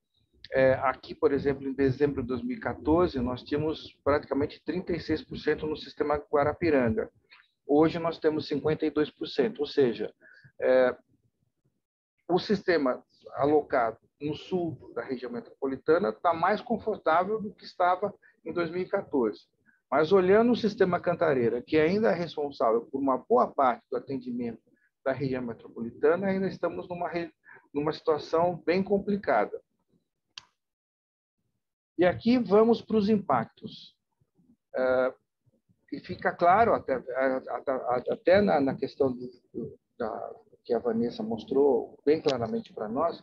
aqui, por exemplo, em dezembro de 2014, nós tínhamos praticamente 36% no sistema Guarapiranga. Hoje nós temos 52%, ou seja, o sistema alocado no sul da região metropolitana está mais confortável do que estava em 2014. Mas olhando o sistema Cantareira, que ainda é responsável por uma boa parte do atendimento da região metropolitana, ainda estamos numa situação bem complicada. E aqui vamos para os impactos. E fica claro, até na questão que a Vanessa mostrou bem claramente para nós,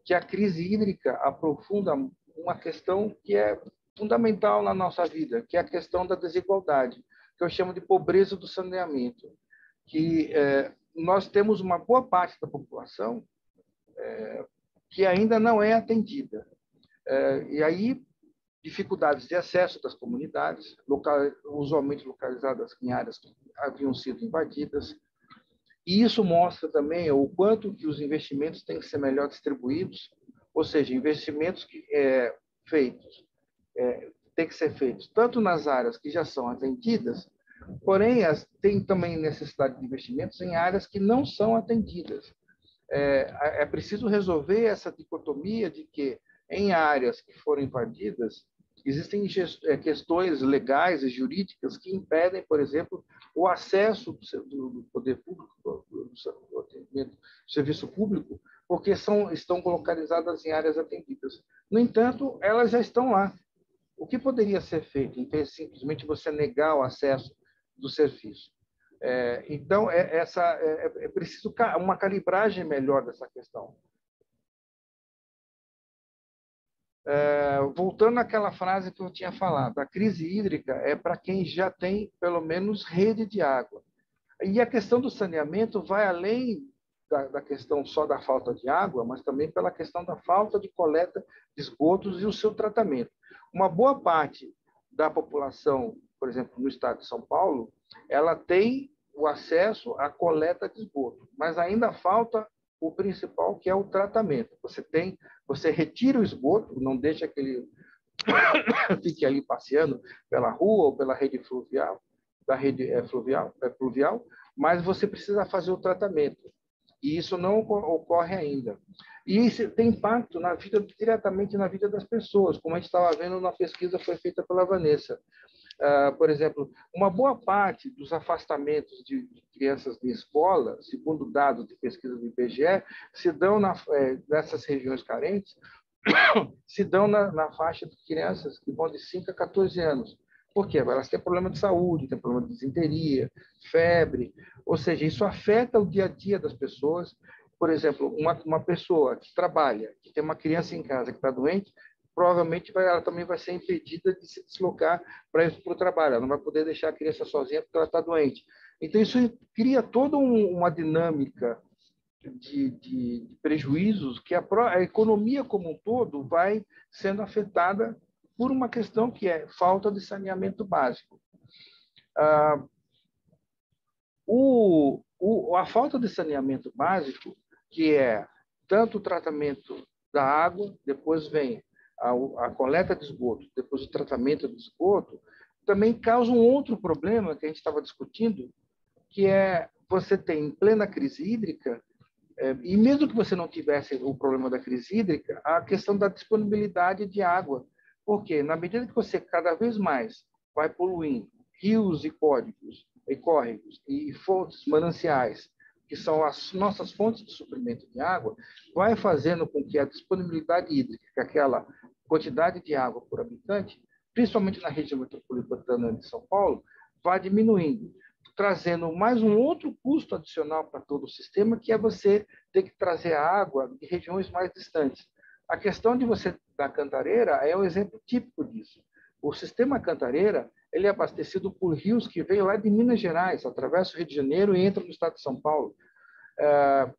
que a crise hídrica aprofunda uma questão que é fundamental na nossa vida, que é a questão da desigualdade, que eu chamo de pobreza do saneamento, que nós temos uma boa parte da população que ainda não é atendida. E aí, dificuldades de acesso das comunidades, usualmente localizadas em áreas que haviam sido invadidas. E isso mostra também o quanto que os investimentos têm que ser melhor distribuídos, ou seja, investimentos têm que ser feitos tanto nas áreas que já são atendidas, porém tem também necessidade de investimentos em áreas que não são atendidas. é preciso resolver essa dicotomia de que, em áreas que foram invadidas, existem questões legais e jurídicas que impedem, por exemplo, o acesso do poder público, do serviço público, porque estão localizadas em áreas atendidas. No entanto, elas já estão lá. O que poderia ser feito? Então, é simplesmente você negar o acesso do serviço. Então, é preciso uma calibragem melhor dessa questão. Voltando àquela frase que eu tinha falado, a crise hídrica é para quem já tem, pelo menos, rede de água. E a questão do saneamento vai além da questão só da falta de água, mas também pela questão da falta de coleta de esgotos e o seu tratamento. Uma boa parte da população, por exemplo, no estado de São Paulo, ela tem o acesso à coleta de esgoto, mas ainda falta o principal, que é o tratamento. Você retira o esgoto, não deixa que ele fique ali passeando pela rua ou pela rede fluvial, pluvial, mas você precisa fazer o tratamento. E isso não ocorre ainda. E isso tem impacto diretamente na vida das pessoas, como a gente estava vendo na pesquisa que foi feita pela Vanessa. Por exemplo, uma boa parte dos afastamentos de crianças de escola, segundo dados de pesquisa do IBGE, se dão nessas regiões carentes, se dão na faixa de crianças que vão de 5 a 14 anos. Por quê? Elas têm problema de saúde, têm problema de disenteria, febre, ou seja, isso afeta o dia a dia das pessoas. Por exemplo, uma pessoa que trabalha, que tem uma criança em casa que está doente, provavelmente ela também vai ser impedida de se deslocar para o trabalho. Ela não vai poder deixar a criança sozinha porque ela está doente. Então, isso cria toda uma dinâmica de prejuízos que a economia como um todo vai sendo afetada por uma questão que é falta de saneamento básico. A falta de saneamento básico, que é tanto o tratamento da água, depois vem a coleta de esgoto, depois o tratamento de esgoto, também causa um outro problema que a gente estava discutindo, que é você tem em plena crise hídrica, e mesmo que você não tivesse o problema da crise hídrica, a questão da disponibilidade de água. Porque, na medida que você cada vez mais vai poluindo rios e córregos e fontes mananciais, que são as nossas fontes de suprimento de água, vai fazendo com que a disponibilidade hídrica, aquela quantidade de água por habitante, principalmente na região metropolitana de São Paulo, vá diminuindo, trazendo mais um outro custo adicional para todo o sistema, que é você ter que trazer a água de regiões mais distantes. A questão de você da Cantareira é um exemplo típico disso. O sistema Cantareira ele é abastecido por rios que vêm lá de Minas Gerais, atravessa o Rio de Janeiro e entra no estado de São Paulo.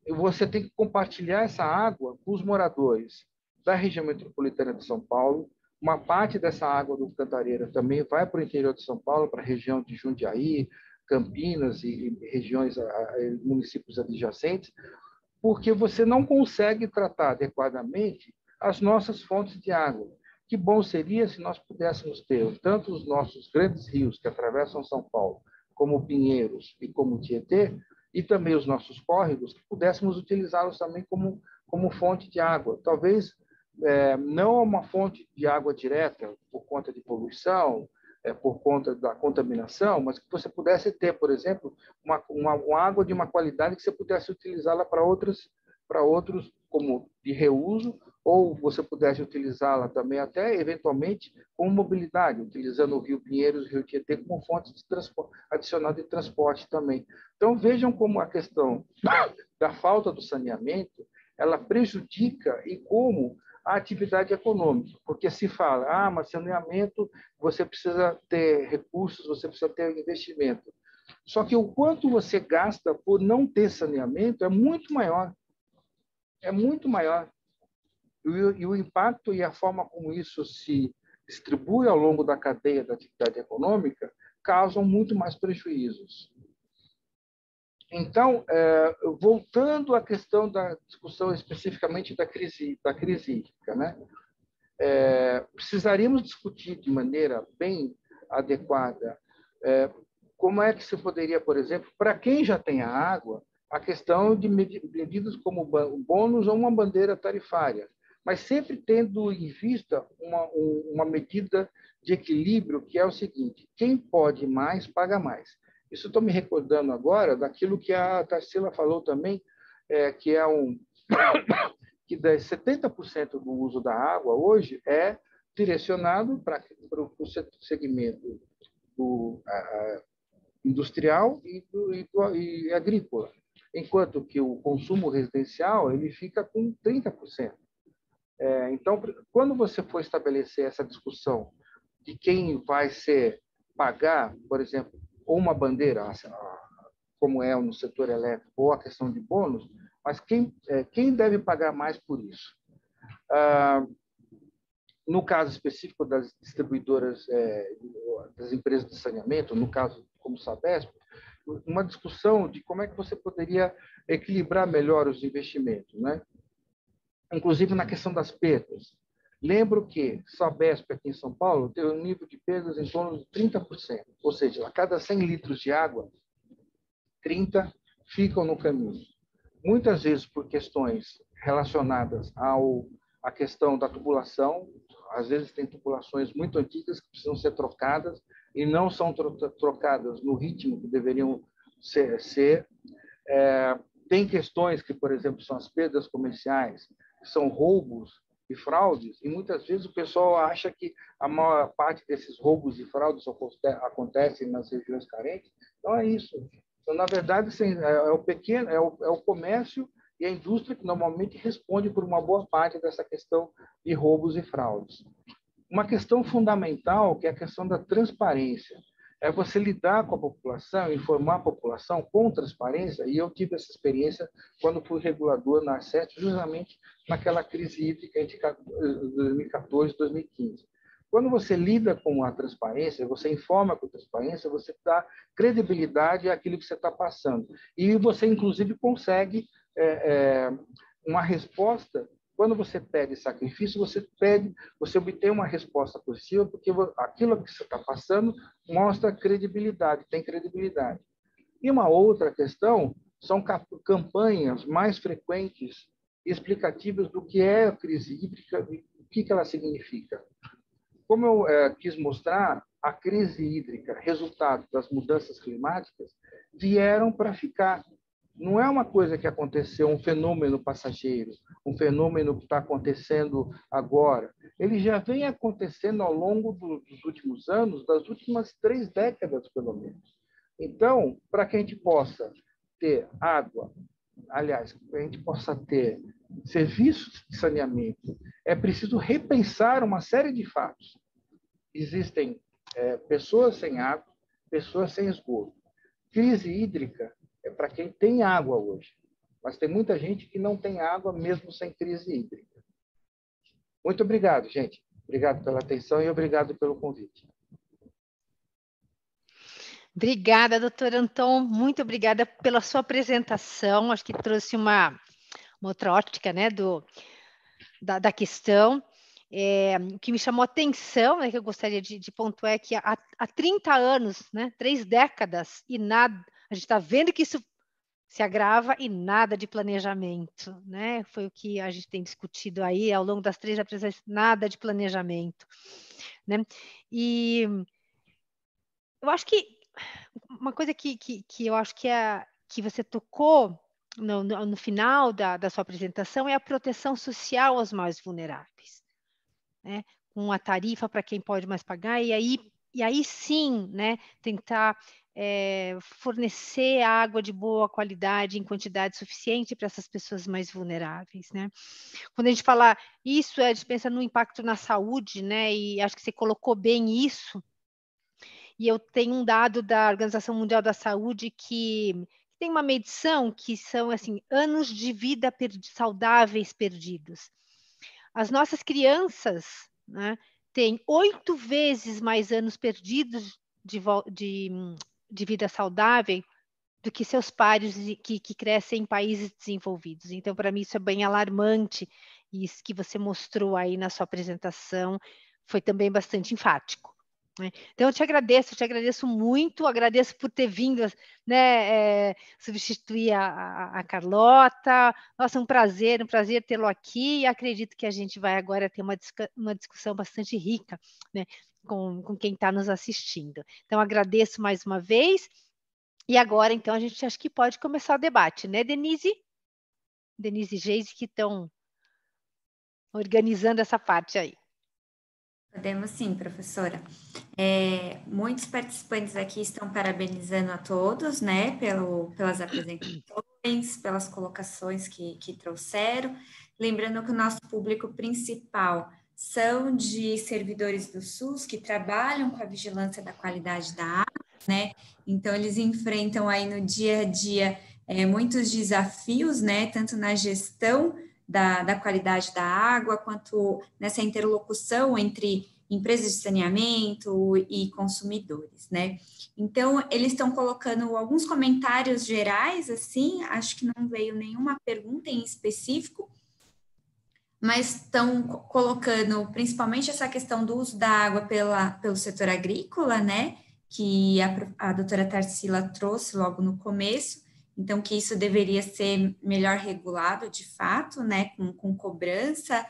Você tem que compartilhar essa água com os moradores da região metropolitana de São Paulo. Uma parte dessa água do Cantareira também vai para o interior de São Paulo, para a região de Jundiaí, Campinas e regiões, municípios adjacentes, porque você não consegue tratar adequadamente as nossas fontes de água. Que bom seria se nós pudéssemos ter tanto os nossos grandes rios que atravessam São Paulo, como Pinheiros e como Tietê, e também os nossos córregos, que pudéssemos utilizá-los também como fonte de água. Talvez não uma fonte de água direta por conta de poluição, por conta da contaminação, mas que você pudesse ter, por exemplo, uma água de uma qualidade que você pudesse utilizá-la para outros, como de reuso, ou você pudesse utilizá-la também até, eventualmente, como mobilidade, utilizando o Rio Pinheiros e o Rio Tietê como fonte de transporte, adicional de transporte também. Então, vejam como a questão da falta do saneamento, ela prejudica e como a atividade econômica, porque se fala, mas saneamento, você precisa ter recursos, você precisa ter investimento. Só que o quanto você gasta por não ter saneamento é muito maior. É muito maior. E o impacto e a forma como isso se distribui ao longo da cadeia da atividade econômica causam muito mais prejuízos. Então, voltando à questão da discussão especificamente da crise hídrica, né? Precisaríamos discutir de maneira bem adequada como é que se poderia, por exemplo, para quem já tem a água, a questão de medidas como o bônus ou uma bandeira tarifária, mas sempre tendo em vista uma medida de equilíbrio, que é o seguinte: quem pode mais, paga mais. Isso estou me recordando agora daquilo que a Tarsila falou também, que é que 70% do uso da água hoje é direcionado para o segmento industrial e agrícola, enquanto que o consumo residencial ele fica com 30%. Então, quando você for estabelecer essa discussão de quem vai pagar, por exemplo, ou uma bandeira, como é no setor elétrico, ou a questão de bônus, mas quem deve pagar mais por isso? No caso específico das distribuidoras, das empresas de saneamento, no caso como Sabesp, uma discussão de como é que você poderia equilibrar melhor os investimentos, né? Inclusive na questão das perdas. Lembro que Sabesp aqui em São Paulo tem um nível de perdas em torno de 30%, ou seja, a cada 100 litros de água, 30 ficam no caminho. Muitas vezes por questões relacionadas à questão da tubulação, às vezes tem tubulações muito antigas que precisam ser trocadas e não são trocadas no ritmo que deveriam ser. Tem questões que, por exemplo, são as perdas comerciais, que são roubos e fraudes, e muitas vezes o pessoal acha que a maior parte desses roubos e fraudes acontecem nas regiões carentes. Não é isso. Então, na verdade, é o comércio e a indústria que normalmente responde por uma boa parte dessa questão de roubos e fraudes. Uma questão fundamental, que é a questão da transparência, é você lidar com a população, informar a população com transparência, e eu tive essa experiência quando fui regulador na ARCET, justamente naquela crise hídrica de 2014, 2015. Quando você lida com a transparência, você informa com transparência, você dá credibilidade àquilo que você está passando. E você, inclusive, consegue uma resposta. Quando você pede sacrifício, você obtém uma resposta positiva, porque aquilo que você está passando mostra credibilidade, tem credibilidade. E uma outra questão são campanhas mais frequentes e explicativas do que é a crise hídrica e o que ela significa. Como eu quis mostrar, a crise hídrica, resultado das mudanças climáticas, vieram para ficar. Não é uma coisa que aconteceu, um fenômeno passageiro, um fenômeno que está acontecendo agora. Ele já vem acontecendo ao longo dos últimos anos, das últimas 3 décadas, pelo menos. Então, para que a gente possa ter água, aliás, para a gente possa ter serviços de saneamento, é preciso repensar uma série de fatos. Existem pessoas sem água, pessoas sem esgoto. Crise hídrica é para quem tem água hoje, mas tem muita gente que não tem água mesmo sem crise hídrica. Muito obrigado, gente. Obrigado pela atenção e obrigado pelo convite. Obrigada, doutor Anton. Muito obrigada pela sua apresentação. Acho que trouxe uma outra ótica, né, da questão. O que me chamou a atenção, né, que eu gostaria de pontuar, é que há 30 anos, né, 3 décadas, e nada, a gente está vendo que isso se agrava e nada de planejamento, né? Foi o que a gente tem discutido aí ao longo das 3 apresentações, nada de planejamento, né? E eu acho que uma coisa que eu acho que você tocou no final da sua apresentação é a proteção social aos mais vulneráveis, né? Com a tarifa para quem pode mais pagar, e aí sim, né, tentar fornecer água de boa qualidade em quantidade suficiente para essas pessoas mais vulneráveis, né? Quando a gente fala isso, a gente pensa no impacto na saúde, né? E acho que você colocou bem isso. E eu tenho um dado da Organização Mundial da Saúde que tem uma medição que são assim anos de vida saudáveis perdidos. As nossas crianças, né, têm 8 vezes mais anos perdidos de vida saudável do que seus pares que crescem em países desenvolvidos. Então, para mim, isso é bem alarmante, e isso que você mostrou aí na sua apresentação foi também bastante enfático, Então, eu te agradeço muito, agradeço por ter vindo, né, substituir a Carlota. Nossa, um prazer tê-lo aqui, e acredito que a gente vai agora ter uma discussão bastante rica, né, com quem está nos assistindo. Então, agradeço mais uma vez, e agora, então, a gente acho que pode começar o debate, né, Denise? Denise e Geise, que estão organizando essa parte aí. Podemos sim, professora. Muitos participantes aqui estão parabenizando a todos, né, pelas apresentações, pelas colocações que trouxeram. Lembrando que o nosso público principal são de servidores do SUS que trabalham com a vigilância da qualidade da água, né? Então, eles enfrentam aí no dia a dia muitos desafios, né, tanto na gestão da qualidade da água, quanto nessa interlocução entre empresas de saneamento e consumidores, né? Então, eles estão colocando alguns comentários gerais, assim, acho que não veio nenhuma pergunta em específico, mas estão colocando principalmente essa questão do uso da água pelo setor agrícola, né? Que a doutora Tarsila trouxe logo no começo, então que isso deveria ser melhor regulado de fato, né? Com cobrança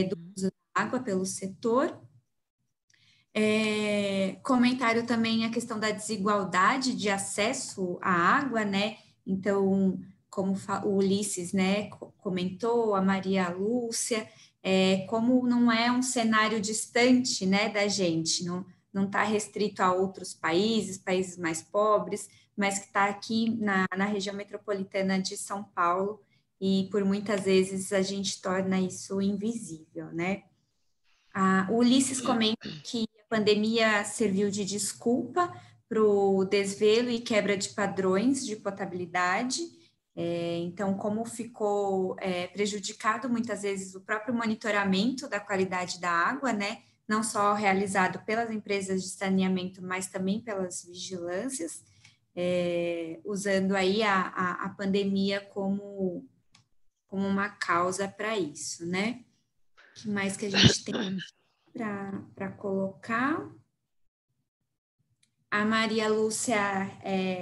do uso da água pelo setor. Comentário também a questão da desigualdade de acesso à água, né? Então, como o Ulisses, né, comentou, a Maria Lúcia, como não é um cenário distante, né, da gente, não está restrito a outros países mais pobres, mas que está aqui na região metropolitana de São Paulo, e por muitas vezes a gente torna isso invisível, né? O Ulisses comenta que a pandemia serviu de desculpa para o desvelo e quebra de padrões de potabilidade. Então, como ficou prejudicado muitas vezes o próprio monitoramento da qualidade da água, né? Não só realizado pelas empresas de saneamento, mas também pelas vigilâncias, usando aí a pandemia como uma causa para isso, né? O que mais que a gente tem para colocar? A Maria Lúcia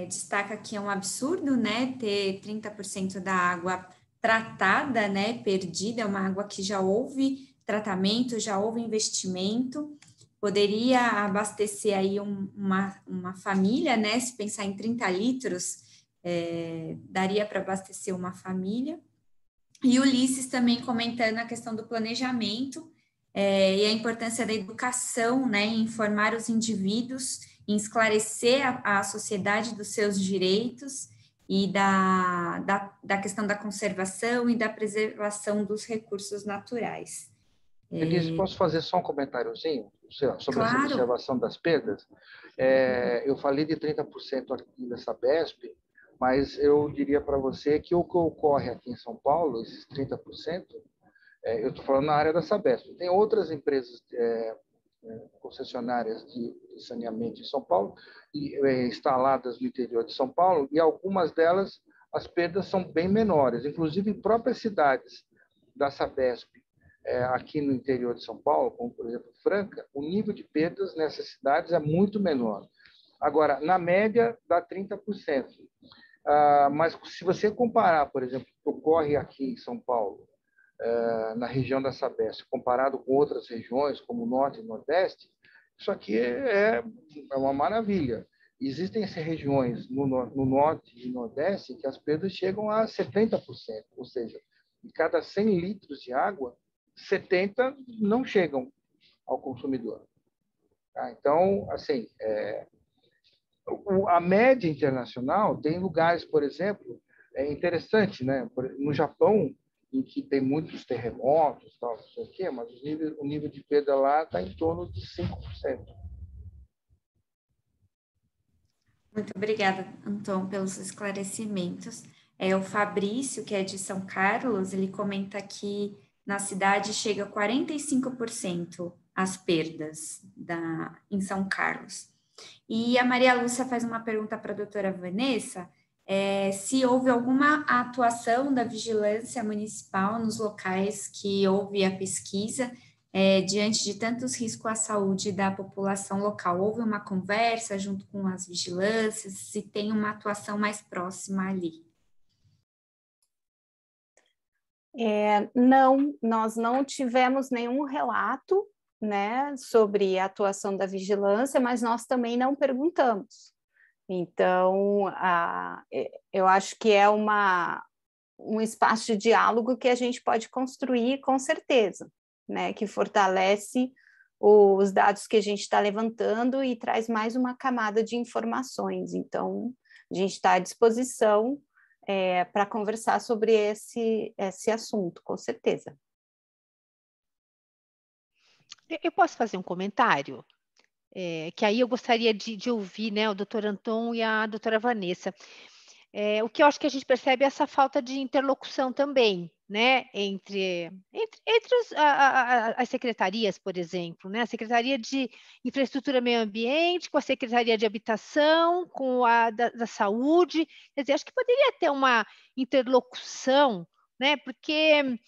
destaca que é um absurdo, né, ter 30% da água tratada, né, perdida, é uma água que já houve tratamento, já houve investimento, poderia abastecer aí uma família, né, se pensar em 30 litros, daria para abastecer uma família. E Ulisses também comentando a questão do planejamento e a importância da educação, né, em informar os indivíduos, em esclarecer a sociedade dos seus direitos e da questão da conservação e da preservação dos recursos naturais. Elise, posso fazer só um comentáriozinho sobre essa Claro. observação das perdas? Eu falei de 30% aqui da Sabesp, mas eu diria para você que o que ocorre aqui em São Paulo, esses 30%, eu estou falando na área da Sabesp. Tem outras empresas concessionárias de saneamento em São Paulo, instaladas no interior de São Paulo, e algumas delas, as perdas são bem menores. Inclusive, em próprias cidades da Sabesp, aqui no interior de São Paulo, como, por exemplo, Franca, o nível de perdas nessas cidades é muito menor. Agora, na média, dá 30%. Mas se você comparar, por exemplo, o que ocorre aqui em São Paulo, na região da Sabesp, comparado com outras regiões, como o Norte e o Nordeste, isso aqui é uma maravilha. Existem essas regiões no Norte e Nordeste que as perdas chegam a 70%, ou seja, de cada 100 litros de água, 70 não chegam ao consumidor. Tá? Então, assim, a média internacional tem lugares, por exemplo, é interessante, né? No Japão, em que tem muitos terremotos, tal, não sei o quê, mas o nível de perda lá está em torno de 5%. Muito obrigada, Antônio, pelos esclarecimentos. O Fabrício, que é de São Carlos, ele comenta que na cidade chega a 45% as perdas em São Carlos. E a Maria Lúcia faz uma pergunta para a doutora Vanessa, se houve alguma atuação da vigilância municipal nos locais que houve a pesquisa, diante de tantos riscos à saúde da população local? Houve uma conversa junto com as vigilâncias, se tem uma atuação mais próxima ali? Não, nós não tivemos nenhum relato, né, sobre a atuação da vigilância, mas nós também não perguntamos. Então, eu acho que é um espaço de diálogo que a gente pode construir com certeza, né, que fortalece os dados que a gente está levantando e traz mais uma camada de informações. Então, a gente está à disposição para conversar sobre esse assunto, com certeza. Eu posso fazer um comentário? Que aí eu gostaria de ouvir, né, o doutor Anton e a doutora Vanessa. O que eu acho que a gente percebe é essa falta de interlocução também, né, entre as secretarias, por exemplo, né, a Secretaria de Infraestrutura e Meio Ambiente, com a Secretaria de Habitação, com a da Saúde. Quer dizer, acho que poderia ter uma interlocução, né, porque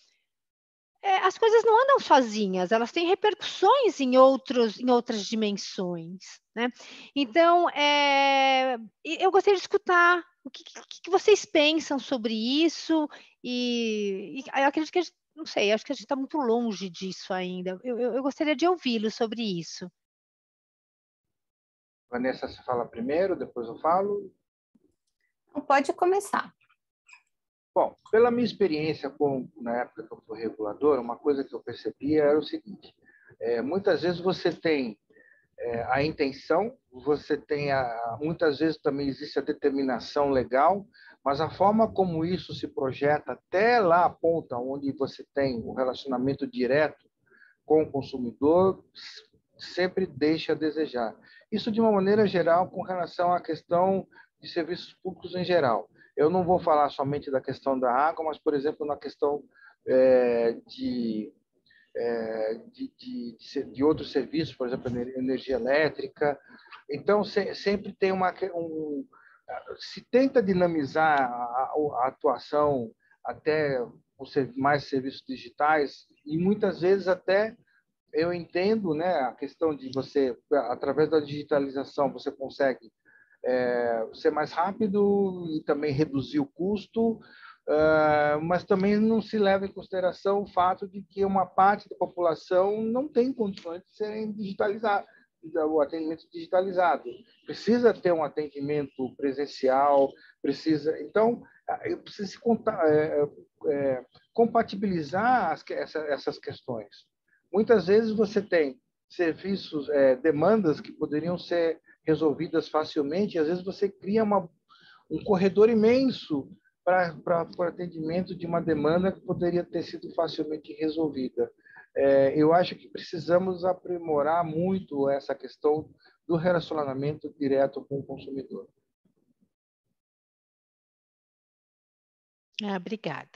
as coisas não andam sozinhas, elas têm repercussões em outras dimensões, né? Então, eu gostaria de escutar o que vocês pensam sobre isso, e eu acredito que não sei, acho que a gente está muito longe disso ainda. Eu gostaria de ouvi-lo sobre isso. Vanessa, você fala primeiro, depois eu falo. Pode começar. Bom, pela minha experiência na época que eu fui regulador, uma coisa que eu percebia era o seguinte: muitas vezes você tem a intenção, você tem muitas vezes também existe a determinação legal, mas a forma como isso se projeta até lá a ponta, onde você tem o relacionamento direto com o consumidor, sempre deixa a desejar. Isso de uma maneira geral com relação à questão de serviços públicos em geral. Eu não vou falar somente da questão da água, mas, por exemplo, na questão de outros serviços, por exemplo, energia elétrica. Então, sempre tem se tenta dinamizar a atuação até mais serviços digitais, e muitas vezes até eu entendo, né, a questão de você, através da digitalização, você consegue ser mais rápido e também reduzir o custo, mas também não se leva em consideração o fato de que uma parte da população não tem condições de serem digitalizados, o atendimento digitalizado. Precisa ter um atendimento presencial, então, precisa compatibilizar essas questões. Muitas vezes você tem serviços, demandas que poderiam ser resolvidas facilmente, e às vezes você cria um corredor imenso para o atendimento de uma demanda que poderia ter sido facilmente resolvida. Eu acho que precisamos aprimorar muito essa questão do relacionamento direto com o consumidor. Obrigada.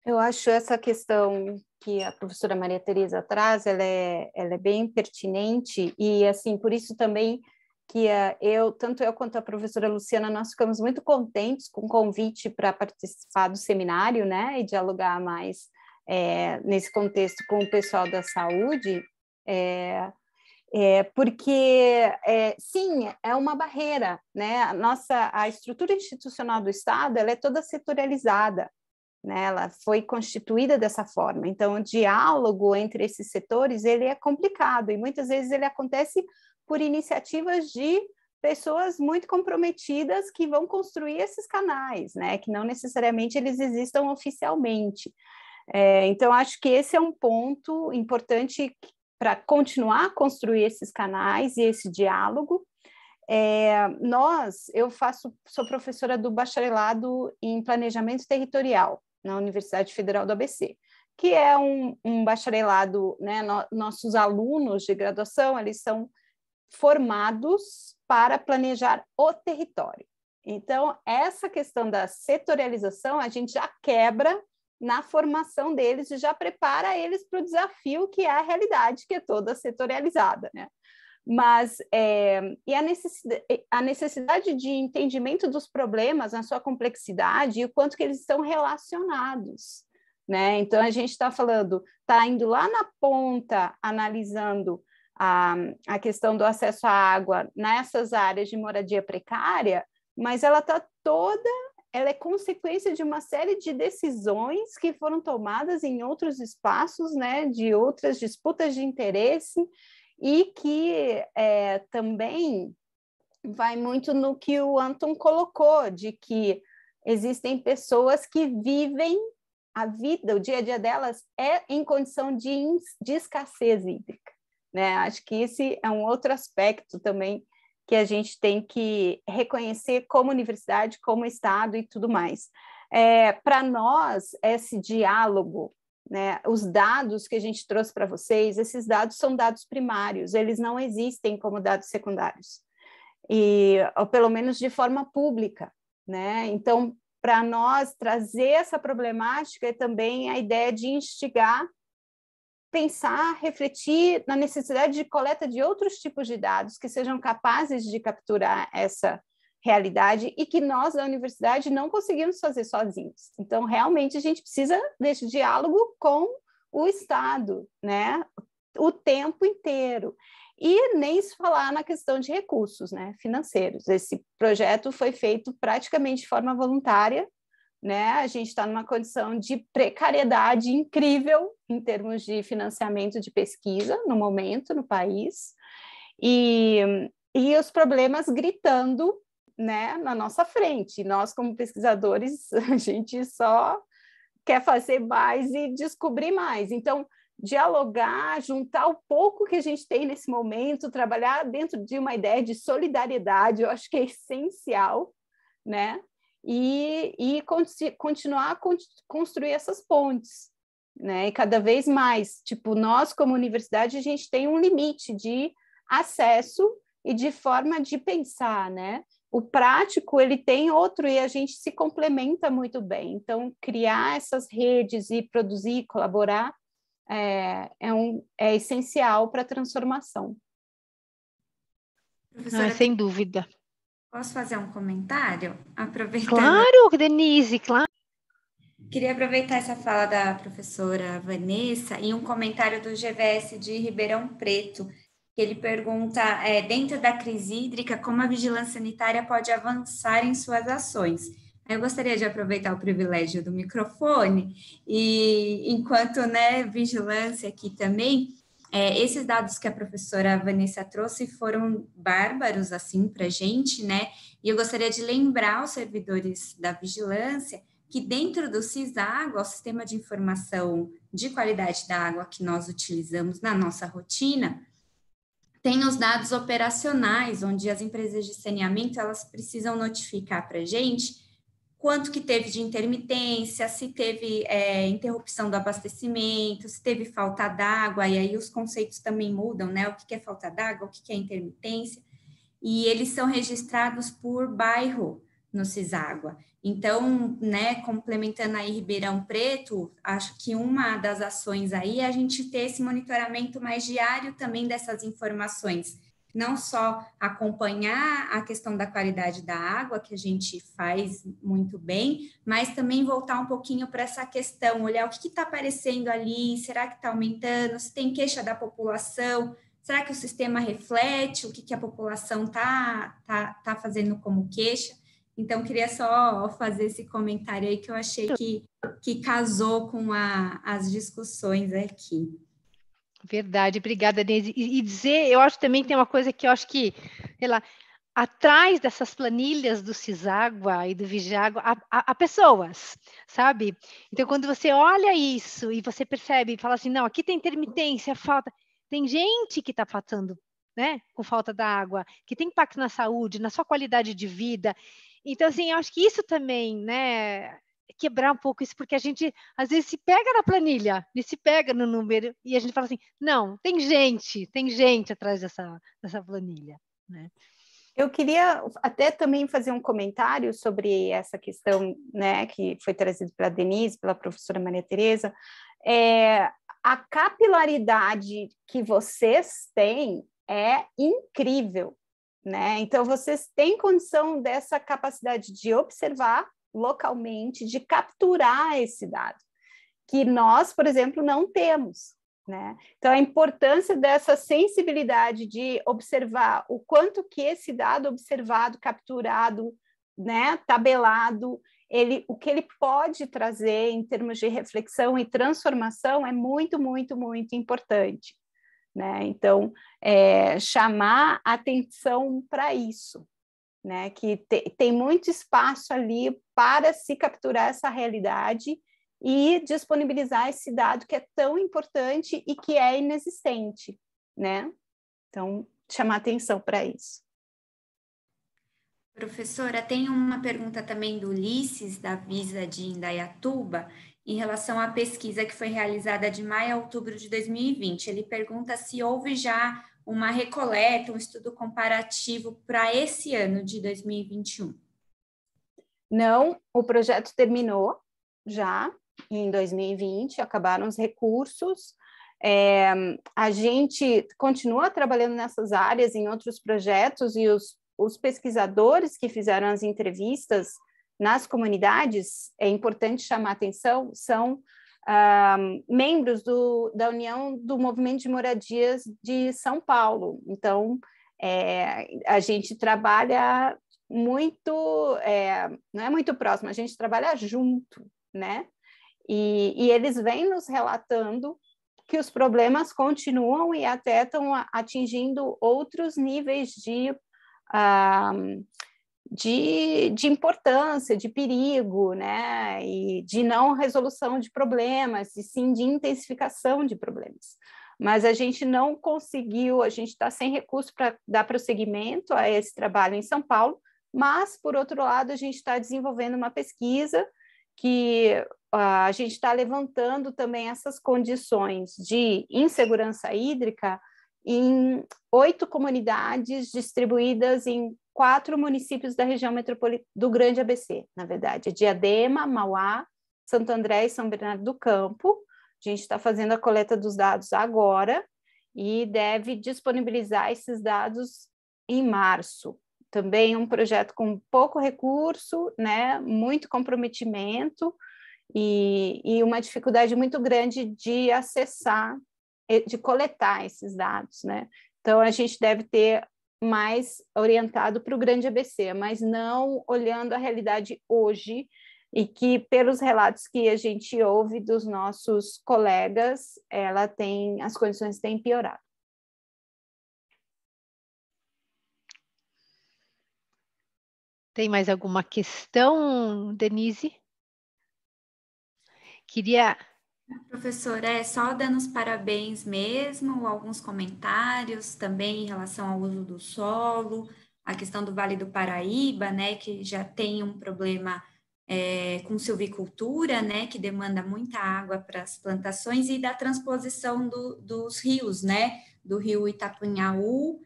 Eu acho essa questão que a professora Maria Tereza traz, ela é bem pertinente, e assim, por isso também que tanto eu quanto a professora Luciana, nós ficamos muito contentes com o convite para participar do seminário, né, e dialogar mais nesse contexto com o pessoal da saúde, porque, sim, é uma barreira, né, a estrutura institucional do Estado, ela é toda setorializada, né, ela foi constituída dessa forma, então o diálogo entre esses setores, ele é complicado, e muitas vezes ele acontece por iniciativas de pessoas muito comprometidas que vão construir esses canais, né, que não necessariamente eles existam oficialmente. Então, acho que esse é um ponto importante para continuar a construir esses canais e esse diálogo. Eu sou professora do bacharelado em Planejamento Territorial na Universidade Federal do ABC, que é um bacharelado, né, nossos alunos de graduação, eles são formados para planejar o território. Então, essa questão da setorialização, a gente já quebra na formação deles e já prepara eles para o desafio que é a realidade, que é toda setorializada, né? Mas e a necessidade de entendimento dos problemas, na sua complexidade, e o quanto que eles estão relacionados, né? Então, a gente está falando, está indo lá na ponta, analisando a questão do acesso à água nessas áreas de moradia precária, mas ela é consequência de uma série de decisões que foram tomadas em outros espaços, né, de outras disputas de interesse, e que também vai muito no que o Anton colocou, de que existem pessoas que vivem a vida, o dia a dia delas é em condição de escassez hídrica, né? Acho que esse é um outro aspecto também que a gente tem que reconhecer como universidade, como Estado e tudo mais. Para nós, esse diálogo, né, os dados que a gente trouxe para vocês, esses dados são dados primários, eles não existem como dados secundários, ou pelo menos de forma pública, né? Então, para nós, trazer essa problemática é também a ideia de instigar, pensar, refletir na necessidade de coleta de outros tipos de dados que sejam capazes de capturar essa realidade e que nós, da universidade, não conseguimos fazer sozinhos. Então, realmente, a gente precisa desse diálogo com o Estado, né? O tempo inteiro. E nem se falar na questão de recursos, né, financeiros. Esse projeto foi feito praticamente de forma voluntária, né? A gente está numa condição de precariedade incrível em termos de financiamento de pesquisa no momento no país, e os problemas gritando, né, na nossa frente. Nós, como pesquisadores, a gente só quer fazer mais e descobrir mais. Então, dialogar, juntar o pouco que a gente tem nesse momento, trabalhar dentro de uma ideia de solidariedade, eu acho que é essencial, né? E continuar a construir essas pontes, né? E cada vez mais, tipo, nós como universidade, a gente tem um limite de acesso e de forma de pensar, né? O prático, ele tem outro e a gente se complementa muito bem. Então, criar essas redes e produzir, colaborar, é essencial para a transformação. Sem dúvida. Posso fazer um comentário? Aproveitando... Claro, Denise, claro. Queria aproveitar essa fala da professora Vanessa e um comentário do GVS de Ribeirão Preto, que ele pergunta, dentro da crise hídrica, como a vigilância sanitária pode avançar em suas ações. Eu gostaria de aproveitar o privilégio do microfone e, enquanto, né, vigilância aqui também, esses dados que a professora Vanessa trouxe foram bárbaros, assim, para a gente, né? E eu gostaria de lembrar aos servidores da vigilância que dentro do CISÁgua, o Sistema de Informação de Qualidade da Água que nós utilizamos na nossa rotina, tem os dados operacionais, onde as empresas de saneamento, elas precisam notificar para a gente quanto que teve de intermitência, se teve interrupção do abastecimento, se teve falta d'água, e aí os conceitos também mudam, né? O que é falta d'água, o que é intermitência, e eles são registrados por bairro no CISÁgua. Então, né, complementando aí Ribeirão Preto, acho que uma das ações aí é a gente ter esse monitoramento mais diário também dessas informações, não só acompanhar a questão da qualidade da água, que a gente faz muito bem, mas também voltar um pouquinho para essa questão, olhar o que está aparecendo ali, será que está aumentando, se tem queixa da população, será que o sistema reflete o que a população tá fazendo como queixa? Então, queria só fazer esse comentário aí que eu achei que casou com as discussões aqui. Verdade, obrigada, Denise. E dizer, eu acho também que tem uma coisa que eu acho que, sei lá, atrás dessas planilhas do CISÁgua e do Vigiágua, há pessoas, sabe? Então, quando você olha isso e você percebe, fala assim, não, aqui tem intermitência, falta... Tem gente que está passando, né, com falta da água, que tem impacto na saúde, na sua qualidade de vida. Então, assim, eu acho que isso também, né... quebrar um pouco isso, porque a gente às vezes se pega na planilha, e se pega no número, e a gente fala assim, não, tem gente atrás dessa planilha, né? Eu queria até também fazer um comentário sobre essa questão, né, que foi trazido pela Denise, pela professora Maria Tereza. A capilaridade que vocês têm é incrível, né? Então, vocês têm condição dessa capacidade de observar localmente, de capturar esse dado, que nós, por exemplo, não temos, né? Então, a importância dessa sensibilidade de observar o quanto que esse dado observado, capturado, né, tabelado, o que ele pode trazer em termos de reflexão e transformação é muito, muito, muito importante, né? Então, chamar atenção para isso, né? Que tem muito espaço ali para se capturar essa realidade e disponibilizar esse dado que é tão importante e que é inexistente, né? Então, chamar atenção para isso. Professora, tem uma pergunta também do Ulisses, da Visa de Indaiatuba, em relação à pesquisa que foi realizada de maio a outubro de 2020. Ele pergunta se houve já uma recoleta, um estudo comparativo para esse ano de 2021. Não, o projeto terminou já em 2020, acabaram os recursos. A gente continua trabalhando nessas áreas em outros projetos e os pesquisadores que fizeram as entrevistas nas comunidades, é importante chamar a atenção, são membros da União do Movimento de Moradias de São Paulo. Então, a gente trabalha muito, não é muito próximo, a gente trabalha junto, né? E eles vêm nos relatando que os problemas continuam e até estão atingindo outros níveis de importância, de perigo, né? E de não resolução de problemas, e sim de intensificação de problemas. Mas a gente não conseguiu, a gente está sem recurso para dar prosseguimento a esse trabalho em São Paulo, mas, por outro lado, a gente está desenvolvendo uma pesquisa que a gente está levantando também essas condições de insegurança hídrica em 8 comunidades distribuídas em 4 municípios da região metropolitana do Grande ABC, na verdade, Diadema, Mauá, Santo André e São Bernardo do Campo. A gente está fazendo a coleta dos dados agora e deve disponibilizar esses dados em março. Também um projeto com pouco recurso, né, muito comprometimento e uma dificuldade muito grande de acessar, de coletar esses dados, né? Então, a gente deve ter mais orientado para o Grande ABC, mas não olhando a realidade hoje, e que, pelos relatos que a gente ouve dos nossos colegas, as condições têm piorado. Tem mais alguma questão, Denise? Queria... Professora, só dando os parabéns mesmo, alguns comentários também em relação ao uso do solo, a questão do Vale do Paraíba, né, que já tem um problema com silvicultura, né, que demanda muita água para as plantações, e da transposição dos rios, né, do rio Itapunhaú,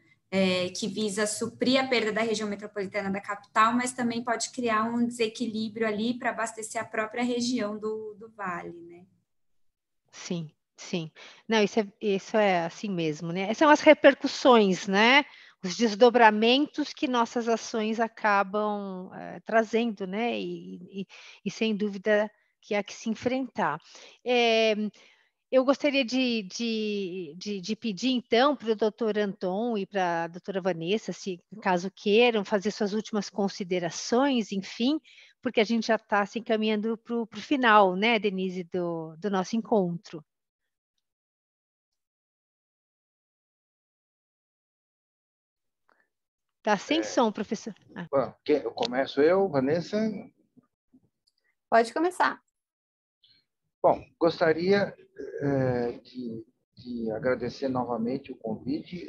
que visa suprir a perda da região metropolitana da capital, mas também pode criar um desequilíbrio ali para abastecer a própria região do vale, né? Sim, sim. Não, isso é assim mesmo, né? São as repercussões, né? Os desdobramentos que nossas ações acabam trazendo, né? E sem dúvida que há que se enfrentar. Eu gostaria de pedir, então, para o doutor Anton e para a doutora Vanessa, se caso queiram, fazer suas últimas considerações, enfim, porque a gente já está se encaminhando para o final, né, Denise, do nosso encontro. Está sem som, professor. Bom, começo eu, Vanessa? Pode começar. Bom, gostaria de agradecer novamente o convite.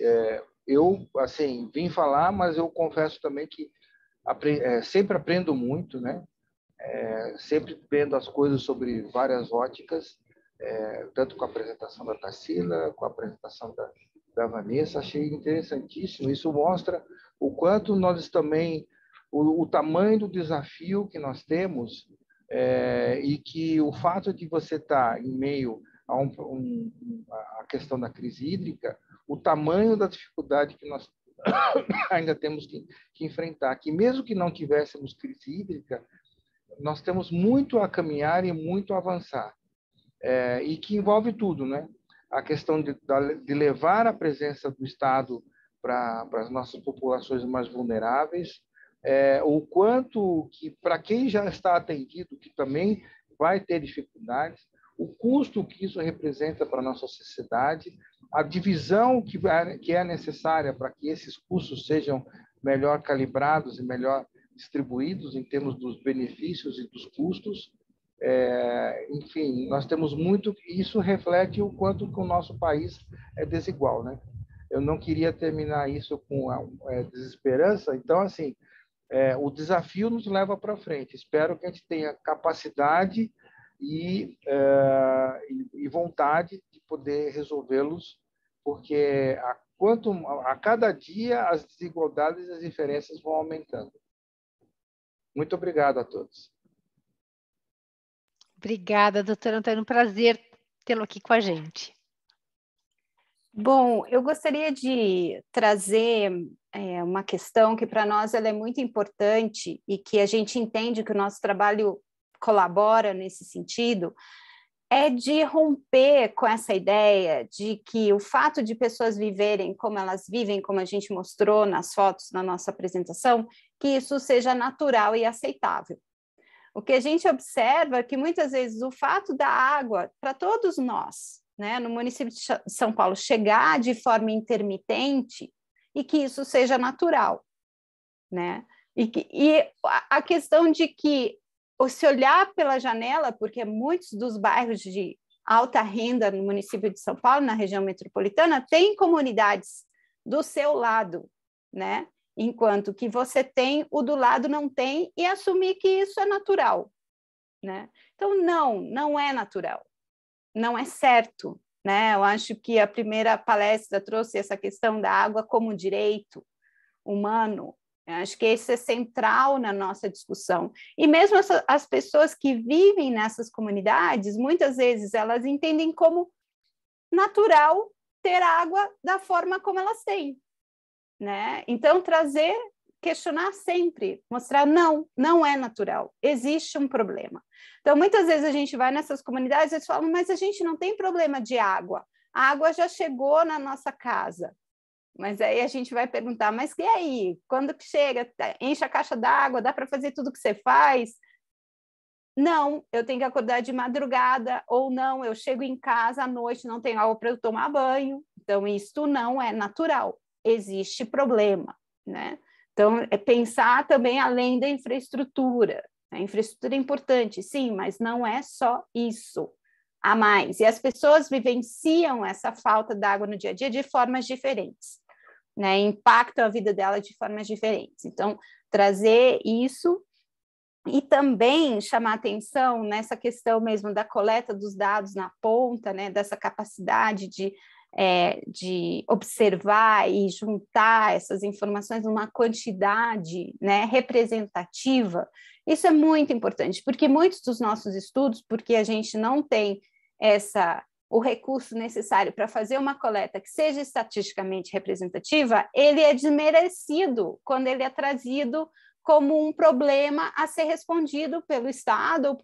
Eu, assim, vim falar, mas eu confesso também que sempre aprendo muito, né? Sempre vendo as coisas sobre várias óticas, tanto com a apresentação da Tarsila, com a apresentação da Vanessa, achei interessantíssimo. Isso mostra o quanto nós também, o tamanho do desafio que nós temos, e que o fato de você estar em meio a questão da crise hídrica, o tamanho da dificuldade que nós ainda temos que enfrentar, que mesmo que não tivéssemos crise hídrica, nós temos muito a caminhar e muito a avançar. e que envolve tudo, né? A questão de levar a presença do Estado para as nossas populações mais vulneráveis, o quanto que, para quem já está atendido, que também vai ter dificuldades, o custo que isso representa para a nossa sociedade, a divisão que é necessária para que esses custos sejam melhor calibrados e melhor distribuídos em termos dos benefícios e dos custos. Enfim, nós temos muito, e isso reflete o quanto que o nosso país é desigual, né? Eu não queria terminar isso com desesperança, então, assim, o desafio nos leva para frente. Espero que a gente tenha capacidade e vontade de poder resolvê-los, porque a cada dia as desigualdades e as diferenças vão aumentando. Muito obrigado a todos. Obrigada, doutor Antônio. Um prazer tê-lo aqui com a gente. Bom, eu gostaria de trazer uma questão que para nós ela é muito importante e que a gente entende que o nosso trabalho colabora nesse sentido, é de romper com essa ideia de que o fato de pessoas viverem como elas vivem, como a gente mostrou nas fotos na nossa apresentação, que isso seja natural e aceitável. O que a gente observa é que muitas vezes o fato da água, para todos nós, né, no município de São Paulo, chegar de forma intermitente e que isso seja natural, né? E a questão de que, se olhar pela janela, porque muitos dos bairros de alta renda no município de São Paulo, na região metropolitana, têm comunidades do seu lado, né? Enquanto que você tem, o do lado não tem, e assumir que isso é natural, né? Então, não é natural, não é certo, né? Eu acho que a primeira palestra trouxe essa questão da água como direito humano. Eu acho que isso é central na nossa discussão. E mesmo as pessoas que vivem nessas comunidades, muitas vezes elas entendem como natural ter água da forma como elas têm, né? Então, questionar sempre, mostrar não é natural, existe um problema. Então, muitas vezes a gente vai nessas comunidades e eles falam, mas a gente não tem problema de água, a água já chegou na nossa casa. Mas aí a gente vai perguntar, mas e aí? Quando que chega? Enche a caixa d'água, dá para fazer tudo que você faz? Não, eu tenho que acordar de madrugada, ou não, eu chego em casa à noite, não tenho água para eu tomar banho. Então, isto não é natural, existe problema, né? Então, é pensar também além da infraestrutura. A infraestrutura é importante, sim, mas não é só isso. Há mais. E as pessoas vivenciam essa falta d'água no dia a dia de formas diferentes, né? Impactam a vida dela de formas diferentes. Então, trazer isso e também chamar atenção nessa questão mesmo da coleta dos dados na ponta, né? Dessa capacidade de observar e juntar essas informações numa quantidade, né, representativa. Isso é muito importante, porque muitos dos nossos estudos, porque a gente não tem o recurso necessário para fazer uma coleta que seja estatisticamente representativa, ele é desmerecido quando ele é trazido como um problema a ser respondido pelo Estado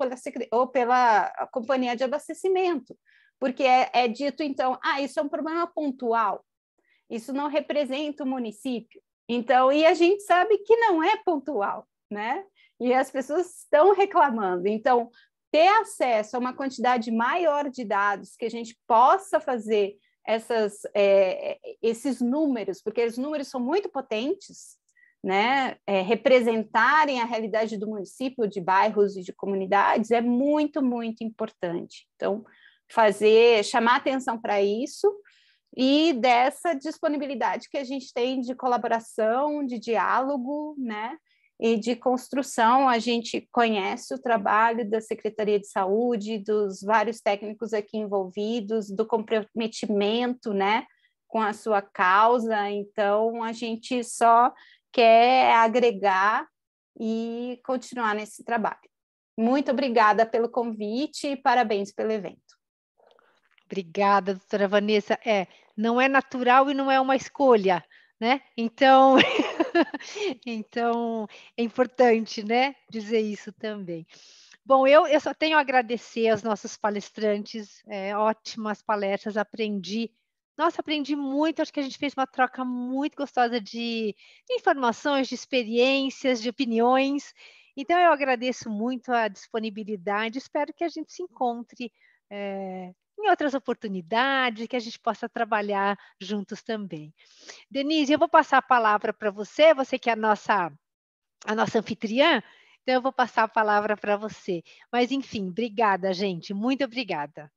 ou pela companhia de abastecimento, porque é dito, então, isso é um problema pontual, isso não representa o município. Então, e a gente sabe que não é pontual, né? E as pessoas estão reclamando. Então, ter acesso a uma quantidade maior de dados que a gente possa fazer esses números, porque os números são muito potentes, né? Representarem a realidade do município, de bairros e de comunidades é muito, muito importante. Então, chamar atenção para isso e dessa disponibilidade que a gente tem de colaboração, de diálogo, né? E de construção. A gente conhece o trabalho da Secretaria de Saúde, dos vários técnicos aqui envolvidos, do comprometimento, né, com a sua causa. Então, a gente só quer agregar e continuar nesse trabalho. Muito obrigada pelo convite e parabéns pelo evento. Obrigada, doutora Vanessa. Não é natural e não é uma escolha, né? Então, então é importante, né, dizer isso também. Bom, eu só tenho a agradecer aos nossos palestrantes, ótimas palestras, aprendi. Nossa, aprendi muito, acho que a gente fez uma troca muito gostosa de informações, de experiências, de opiniões. Então, eu agradeço muito a disponibilidade, espero que a gente se encontre em outras oportunidades, que a gente possa trabalhar juntos também. Denise, eu vou passar a palavra para você, você que é a nossa anfitriã, então eu vou passar a palavra para você. Mas, enfim, obrigada, gente, muito obrigada.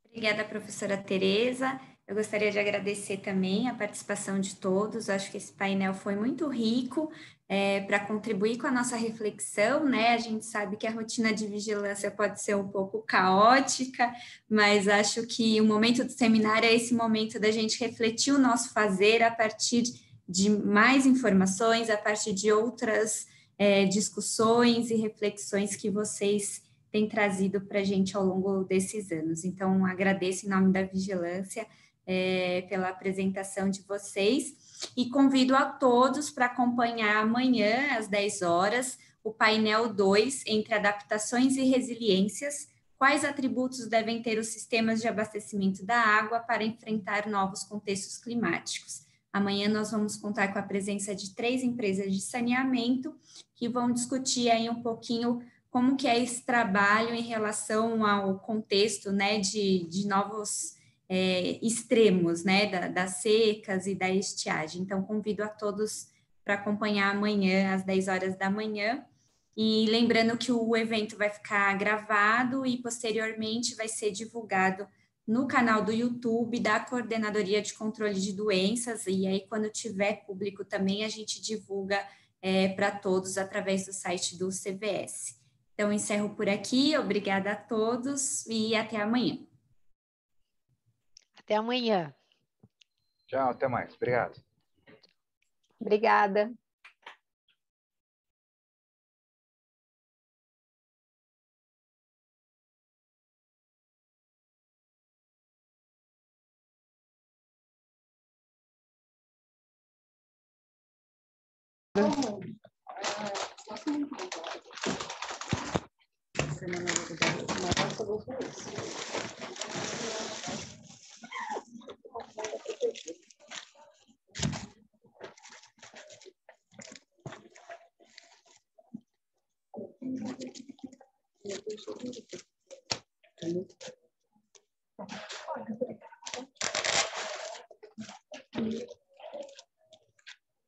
Obrigada, professora Tereza. Eu gostaria de agradecer também a participação de todos. Acho que esse painel foi muito rico para contribuir com a nossa reflexão, né? A gente sabe que a rotina de vigilância pode ser um pouco caótica, mas acho que o momento do seminário é esse momento da gente refletir o nosso fazer a partir de mais informações, a partir de outras discussões e reflexões que vocês tem trazido para a gente ao longo desses anos. Então, agradeço em nome da Vigilância pela apresentação de vocês e convido a todos para acompanhar amanhã, às 10 horas, o painel 2, entre adaptações e resiliências, quais atributos devem ter os sistemas de abastecimento da água para enfrentar novos contextos climáticos. Amanhã nós vamos contar com a presença de 3 empresas de saneamento que vão discutir aí um pouquinho como que é esse trabalho em relação ao contexto, né, de novos extremos, né, das secas e da estiagem. Então, convido a todos para acompanhar amanhã, às 10 horas da manhã. E lembrando que o evento vai ficar gravado e, posteriormente, vai ser divulgado no canal do YouTube da Coordenadoria de Controle de Doenças. E aí, quando tiver público também, a gente divulga para todos através do site do CVS. Então, encerro por aqui. Obrigada a todos e até amanhã. Até amanhã. Tchau, até mais. Obrigado. Obrigada.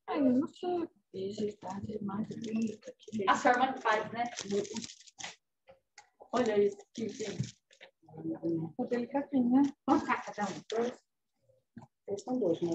Eu não sei. A senhora faz, né? Olha isso aqui, gente. Ficou delicadinho, né? Vamos cá, cada um. Vocês são 2, né?